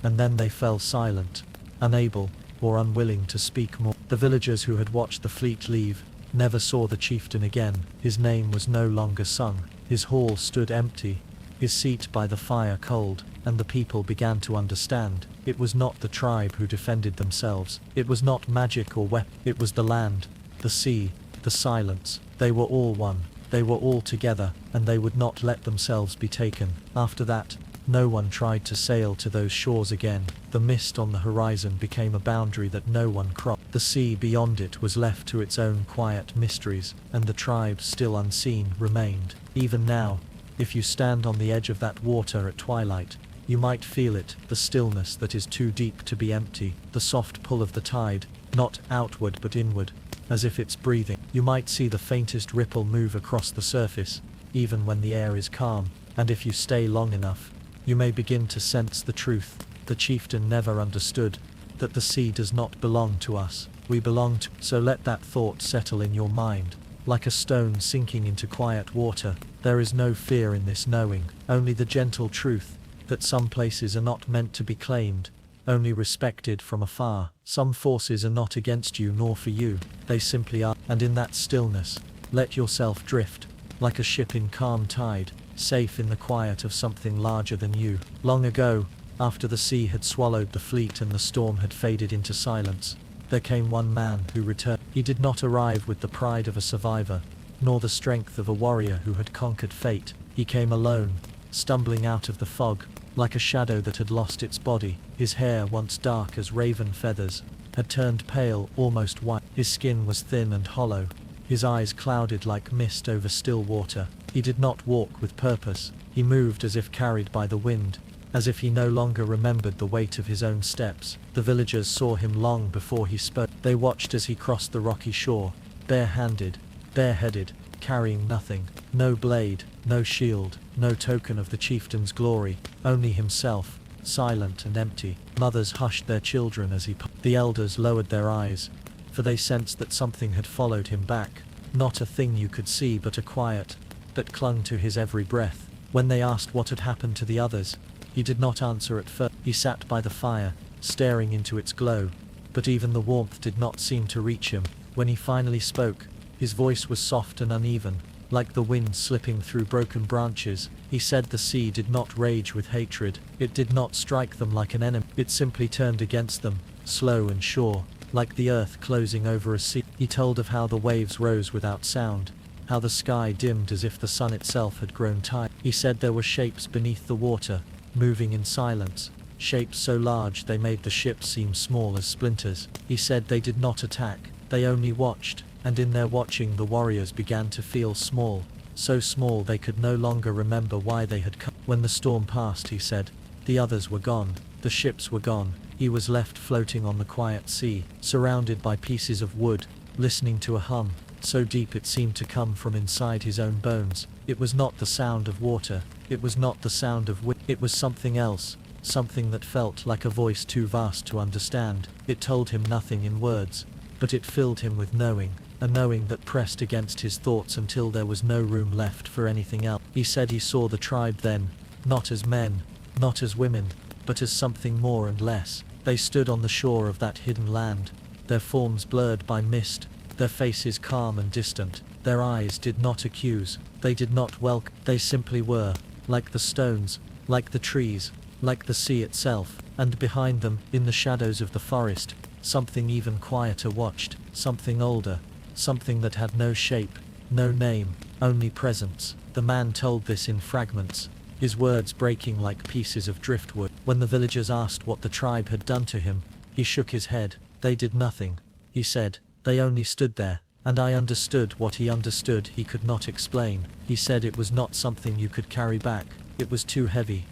And then they fell silent, unable, or unwilling to speak more. The villagers who had watched the fleet leave never saw the chieftain again. His name was no longer sung. His hall stood empty, his seat by the fire cold, and the people began to understand. It was not the tribe who defended themselves. It was not magic or weapon. It was the land, the sea, the silence. They were all one. They were all together, and they would not let themselves be taken. After that, no one tried to sail to those shores again. The mist on the horizon became a boundary that no one crossed. The sea beyond it was left to its own quiet mysteries, and the tribes still unseen remained. Even now, if you stand on the edge of that water at twilight, you might feel it, the stillness that is too deep to be empty, the soft pull of the tide, not outward but inward, as if it's breathing. You might see the faintest ripple move across the surface, even when the air is calm, and if you stay long enough, you may begin to sense the truth. The chieftain never understood that the sea does not belong to us. We belong to. So let that thought settle in your mind, like a stone sinking into quiet water. There is no fear in this knowing, only the gentle truth that some places are not meant to be claimed, only respected from afar. Some forces are not against you nor for you, they simply are. And in that stillness, let yourself drift, like a ship in calm tide, safe in the quiet of something larger than you. Long ago, after the sea had swallowed the fleet and the storm had faded into silence, there came one man who returned. He did not arrive with the pride of a survivor, nor the strength of a warrior who had conquered fate. He came alone, stumbling out of the fog, like a shadow that had lost its body. His hair, once dark as raven feathers, had turned pale, almost white. His skin was thin and hollow, his eyes clouded like mist over still water. He did not walk with purpose. He moved as if carried by the wind, as if he no longer remembered the weight of his own steps. The villagers saw him long before he spoke. They watched as he crossed the rocky shore, bare-handed, bareheaded, carrying nothing. No blade, no shield, no token of the chieftain's glory, only himself, silent and empty. Mothers hushed their children as he passed. The elders lowered their eyes, for they sensed that something had followed him back, not a thing you could see but a quiet that clung to his every breath. When they asked what had happened to the others, he did not answer at first. He sat by the fire, staring into its glow, but even the warmth did not seem to reach him. When he finally spoke, his voice was soft and uneven, like the wind slipping through broken branches. He said the sea did not rage with hatred. It did not strike them like an enemy. It simply turned against them, slow and sure, like the earth closing over a sea. He told of how the waves rose without sound, how the sky dimmed as if the sun itself had grown tired. He said there were shapes beneath the water, moving in silence, shapes so large they made the ship seem small as splinters. He said they did not attack, they only watched, and in their watching the warriors began to feel small, so small they could no longer remember why they had come. When the storm passed, he said, the others were gone, the ships were gone. He was left floating on the quiet sea, surrounded by pieces of wood, listening to a hum, so deep it seemed to come from inside his own bones. It was not the sound of water, it was not the sound of wind, it was something else, something that felt like a voice too vast to understand. It told him nothing in words, but it filled him with knowing, a knowing that pressed against his thoughts until there was no room left for anything else. He said he saw the tribe then, not as men, not as women, but as something more and less. They stood on the shore of that hidden land, their forms blurred by mist, their faces calm and distant. Their eyes did not accuse, they did not welcome, they simply were, like the stones, like the trees, like the sea itself. And behind them, in the shadows of the forest, something even quieter watched, something older, something that had no shape, no name, only presence. The man told this in fragments, his words breaking like pieces of driftwood. When the villagers asked what the tribe had done to him, he shook his head. They did nothing, he said, they only stood there. And I understood what he understood he could not explain. He said it was not something you could carry back, it was too heavy,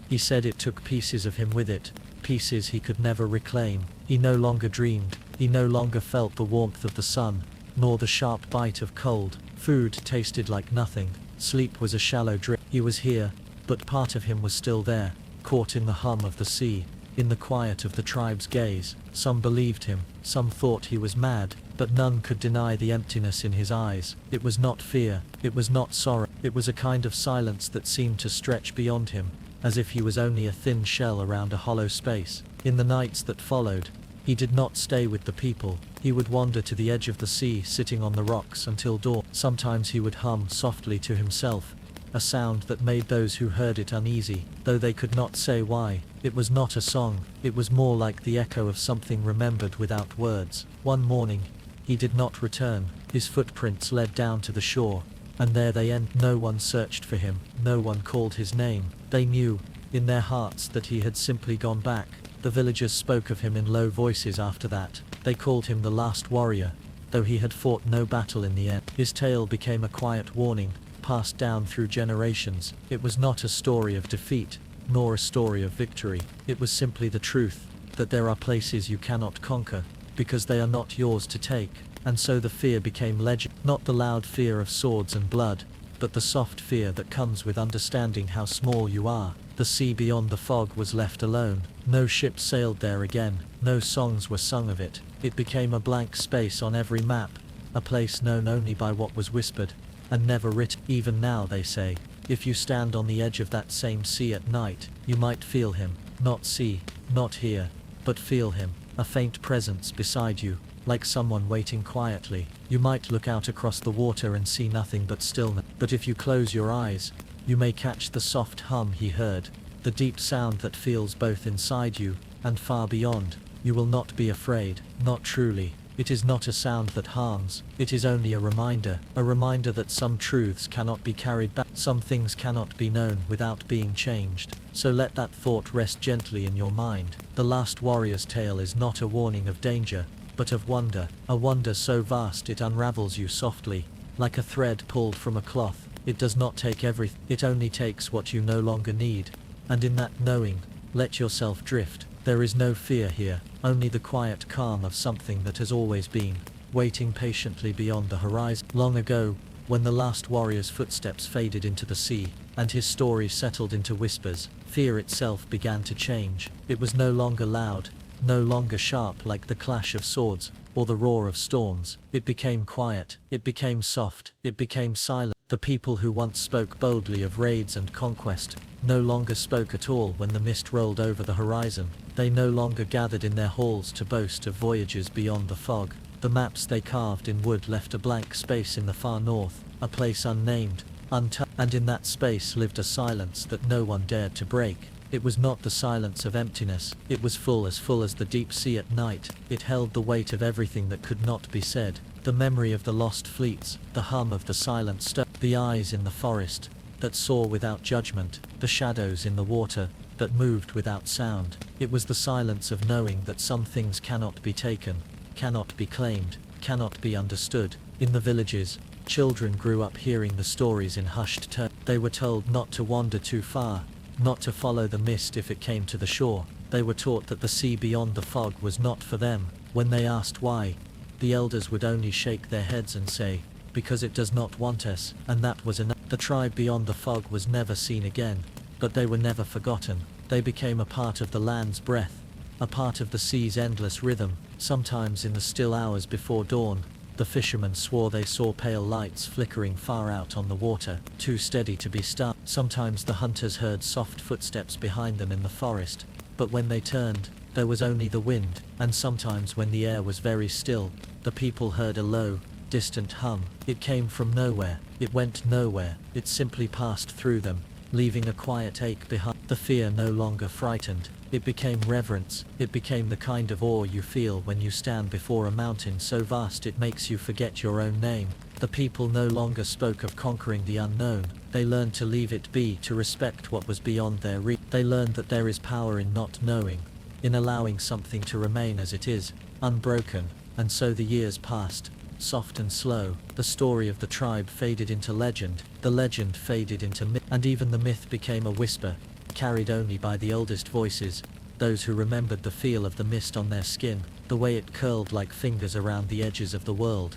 he said it took pieces of him with it, pieces he could never reclaim. He no longer dreamed, he no longer felt the warmth of the sun, nor the sharp bite of cold. Food tasted like nothing, sleep was a shallow drip. He was here, but part of him was still there, caught in the hum of the sea, in the quiet of the tribe's gaze. Some believed him, some thought he was mad, but none could deny the emptiness in his eyes. It was not fear, it was not sorrow, it was a kind of silence that seemed to stretch beyond him, as if he was only a thin shell around a hollow space. In the nights that followed, He did not stay with the people. He would wander to the edge of the sea, sitting on the rocks until dawn. Sometimes he would hum softly to himself, a sound that made those who heard it uneasy, though they could not say why. It was not a song, it was more like the echo of something remembered without words. One morning, he did not return. His footprints led down to the shore, and there they end. No one searched for him, no one called his name. They knew, in their hearts, that he had simply gone back. The villagers spoke of him in low voices after that. They called him the last warrior, though he had fought no battle in the end. His tale became a quiet warning, passed down through generations. It was not a story of defeat, nor a story of victory. It was simply the truth, that there are places you cannot conquer, because they are not yours to take. And so the fear became legend. Not the loud fear of swords and blood, but the soft fear that comes with understanding how small you are. The sea beyond the fog was left alone. No ships sailed there again. No songs were sung of it. It became a blank space on every map, a place known only by what was whispered, and never written. Even now, they say, if you stand on the edge of that same sea at night, you might feel him. Not see, not hear, but feel him. A faint presence beside you, like someone waiting quietly. You might look out across the water and see nothing but stillness. But if you close your eyes, you may catch the soft hum he heard, the deep sound that feels both inside you and far beyond. You will not be afraid, not truly. It is not a sound that harms, it is only a reminder that some truths cannot be carried back, some things cannot be known without being changed. So let that thought rest gently in your mind. The last warrior's tale is not a warning of danger, but of wonder, a wonder so vast it unravels you softly, like a thread pulled from a cloth. It does not take everything, it only takes what you no longer need, and in that knowing, let yourself drift. There is no fear here, only the quiet calm of something that has always been, waiting patiently beyond the horizon. Long ago, when the last warrior's footsteps faded into the sea, and his story settled into whispers, fear itself began to change. It was no longer loud, no longer sharp like the clash of swords, or the roar of storms. It became quiet, it became soft, it became silent. The people who once spoke boldly of raids and conquest, no longer spoke at all when the mist rolled over the horizon. They no longer gathered in their halls to boast of voyages beyond the fog. The maps they carved in wood left a blank space in the far north, a place unnamed, untouched, and in that space lived a silence that no one dared to break. It was not the silence of emptiness, it was full as the deep sea at night. It held the weight of everything that could not be said, the memory of the lost fleets, the hum of the silent stone, the eyes in the forest that saw without judgment, the shadows in the water that moved without sound. It was the silence of knowing that some things cannot be taken, cannot be claimed, cannot be understood. In the villages, children grew up hearing the stories in hushed tones. They were told not to wander too far, not to follow the mist if it came to the shore. They were taught that the sea beyond the fog was not for them. When they asked why, the elders would only shake their heads and say, because it does not want us, and that was enough. The tribe beyond the fog was never seen again, but they were never forgotten. They became a part of the land's breath, a part of the sea's endless rhythm. Sometimes in the still hours before dawn, the fishermen swore they saw pale lights flickering far out on the water, too steady to be stark. Sometimes the hunters heard soft footsteps behind them in the forest, but when they turned, there was only the wind. And sometimes when the air was very still, the people heard a low, distant hum. It came from nowhere, it went nowhere, it simply passed through them, leaving a quiet ache behind. The fear no longer frightened, it became reverence. It became the kind of awe you feel when you stand before a mountain so vast it makes you forget your own name. The people no longer spoke of conquering the unknown, they learned to leave it be, to respect what was beyond their reach. They learned that there is power in not knowing, in allowing something to remain as it is, unbroken. And so the years passed, soft and slow. The story of the tribe faded into legend, the legend faded into myth, and even the myth became a whisper, carried only by the oldest voices, those who remembered the feel of the mist on their skin, the way it curled like fingers around the edges of the world.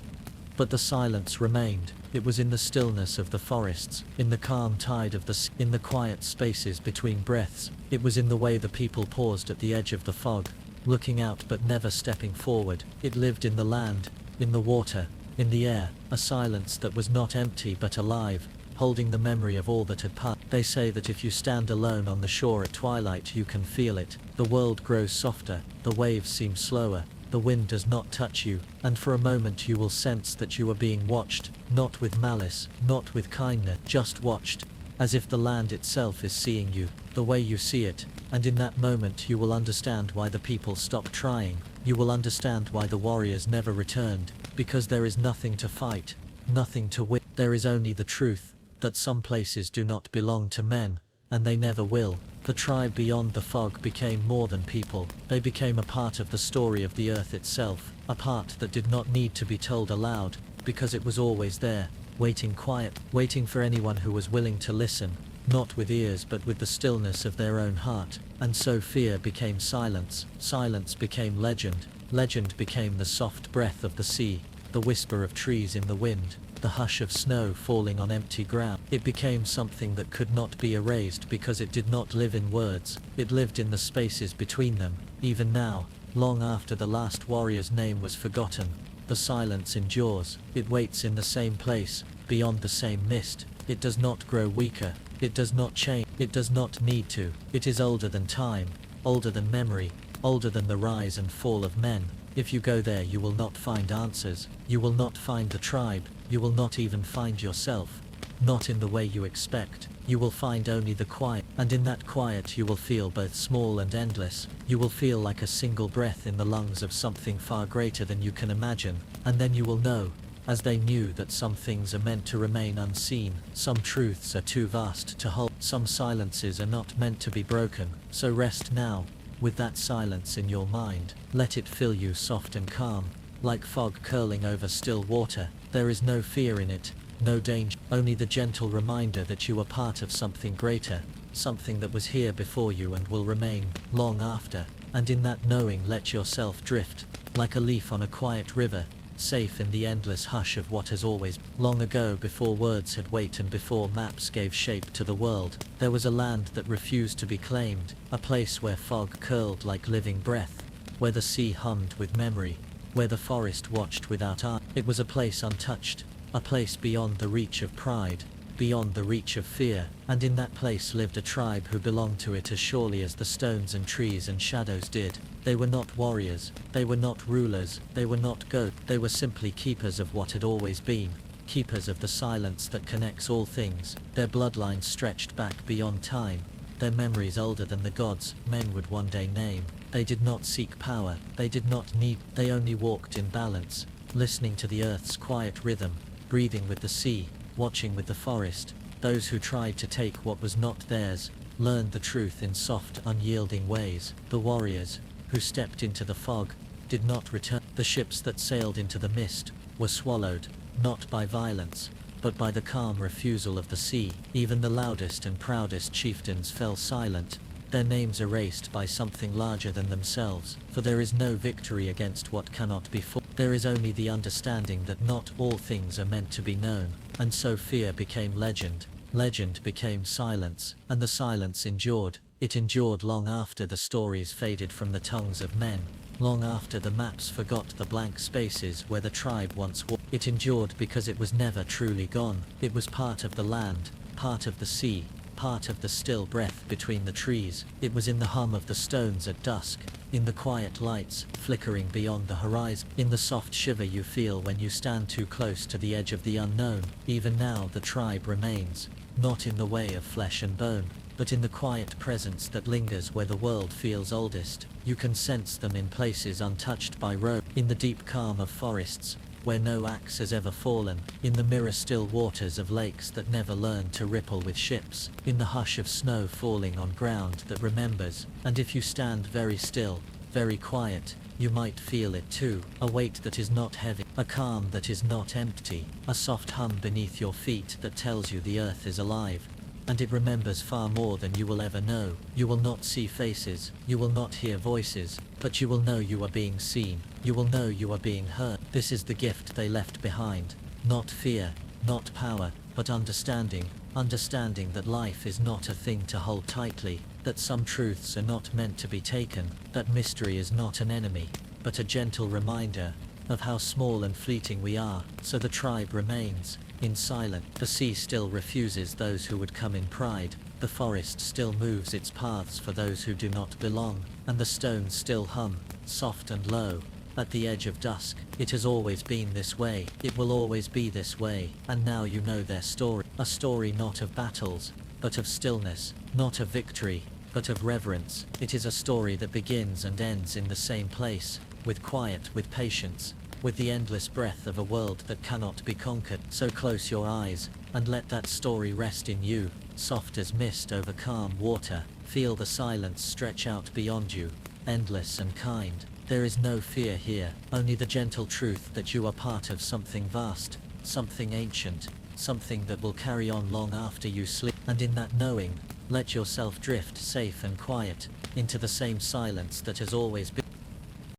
But the silence remained. It was in the stillness of the forests, in the calm tide of the sea, in the quiet spaces between breaths. It was in the way the people paused at the edge of the fog, looking out but never stepping forward. It lived in the land, in the water, in the air, a silence that was not empty but alive, holding the memory of all that had passed. They say that if you stand alone on the shore at twilight you can feel it. The world grows softer, the waves seem slower, the wind does not touch you, and for a moment you will sense that you are being watched, not with malice, not with kindness, just watched, as if the land itself is seeing you, the way you see it, and in that moment you will understand why the people stopped trying, you will understand why the warriors never returned, because there is nothing to fight, nothing to win. There is only the truth, that some places do not belong to men, and they never will. The tribe beyond the fog became more than people. They became a part of the story of the earth itself, a part that did not need to be told aloud, because it was always there, waiting quiet, waiting for anyone who was willing to listen, not with ears but with the stillness of their own heart. And so fear became silence, silence became legend, legend became the soft breath of the sea, the whisper of trees in the wind, the hush of snow falling on empty ground. It became something that could not be erased because it did not live in words, it lived in the spaces between them. Even now, long after the last warrior's name was forgotten, the silence endures. It waits in the same place, beyond the same mist. It does not grow weaker, it does not change, it does not need to. It is older than time, older than memory, older than the rise and fall of men. If you go there you will not find answers, you will not find the tribe, you will not even find yourself. Not in the way you expect. You will find only the quiet, and in that quiet you will feel both small and endless. You will feel like a single breath in the lungs of something far greater than you can imagine, and then you will know, as they knew, that some things are meant to remain unseen, some truths are too vast to hold, some silences are not meant to be broken. So rest now, with that silence in your mind. Let it fill you soft and calm, like fog curling over still water. There is no fear in it, no danger, only the gentle reminder that you are part of something greater, something that was here before you and will remain long after. And in that knowing let yourself drift, like a leaf on a quiet river, safe in the endless hush of what has always. Long ago, before words had weight and before maps gave shape to the world, there was a land that refused to be claimed, a place where fog curled like living breath, where the sea hummed with memory, where the forest watched without eye. It was a place untouched, a place beyond the reach of pride, beyond the reach of fear, and in that place lived a tribe who belonged to it as surely as the stones and trees and shadows did. They were not warriors, they were not rulers, they were not gods, they were simply keepers of what had always been, keepers of the silence that connects all things. Their bloodlines stretched back beyond time, their memories older than the gods men would one day name. They did not seek power, they did not need, they only walked in balance, listening to the earth's quiet rhythm, breathing with the sea, watching with the forest. Those who tried to take what was not theirs, learned the truth in soft, unyielding ways. The warriors, who stepped into the fog, did not return. The ships that sailed into the mist, were swallowed, not by violence, but by the calm refusal of the sea. Even the loudest and proudest chieftains fell silent, their names erased by something larger than themselves. For there is no victory against what cannot be fought. There is only the understanding that not all things are meant to be known. And so fear became legend, legend became silence, and the silence endured. It endured long after the stories faded from the tongues of men, long after the maps forgot the blank spaces where the tribe once was. It endured because it was never truly gone. It was part of the land, part of the sea, part of the still breath between the trees. It was in the hum of the stones at dusk, in the quiet lights flickering beyond the horizon, in the soft shiver you feel when you stand too close to the edge of the unknown. Even now the tribe remains, not in the way of flesh and bone, but in the quiet presence that lingers where the world feels oldest. You can sense them in places untouched by road, in the deep calm of forests, where no axe has ever fallen, in the mirror still waters of lakes that never learned to ripple with ships, in the hush of snow falling on ground that remembers. And if you stand very still, very quiet, you might feel it too, a weight that is not heavy, a calm that is not empty, a soft hum beneath your feet that tells you the earth is alive. And it remembers far more than you will ever know. You will not see faces, you will not hear voices, but you will know you are being seen, you will know you are being heard. This is the gift they left behind, not fear, not power, but understanding, understanding that life is not a thing to hold tightly, that some truths are not meant to be taken, that mystery is not an enemy, but a gentle reminder, of how small and fleeting we are, so the tribe remains, in silence. The sea still refuses those who would come in pride, the forest still moves its paths for those who do not belong, and the stones still hum, soft and low, at the edge of dusk. It has always been this way, it will always be this way, and now you know their story. A story not of battles, but of stillness, not of victory, but of reverence. It is a story that begins and ends in the same place, with quiet, with patience, with the endless breath of a world that cannot be conquered. So close your eyes, and let that story rest in you, soft as mist over calm water. Feel the silence stretch out beyond you, endless and kind. There is no fear here, only the gentle truth that you are part of something vast, something ancient, something that will carry on long after you sleep. And in that knowing, let yourself drift safe and quiet, into the same silence that has always been.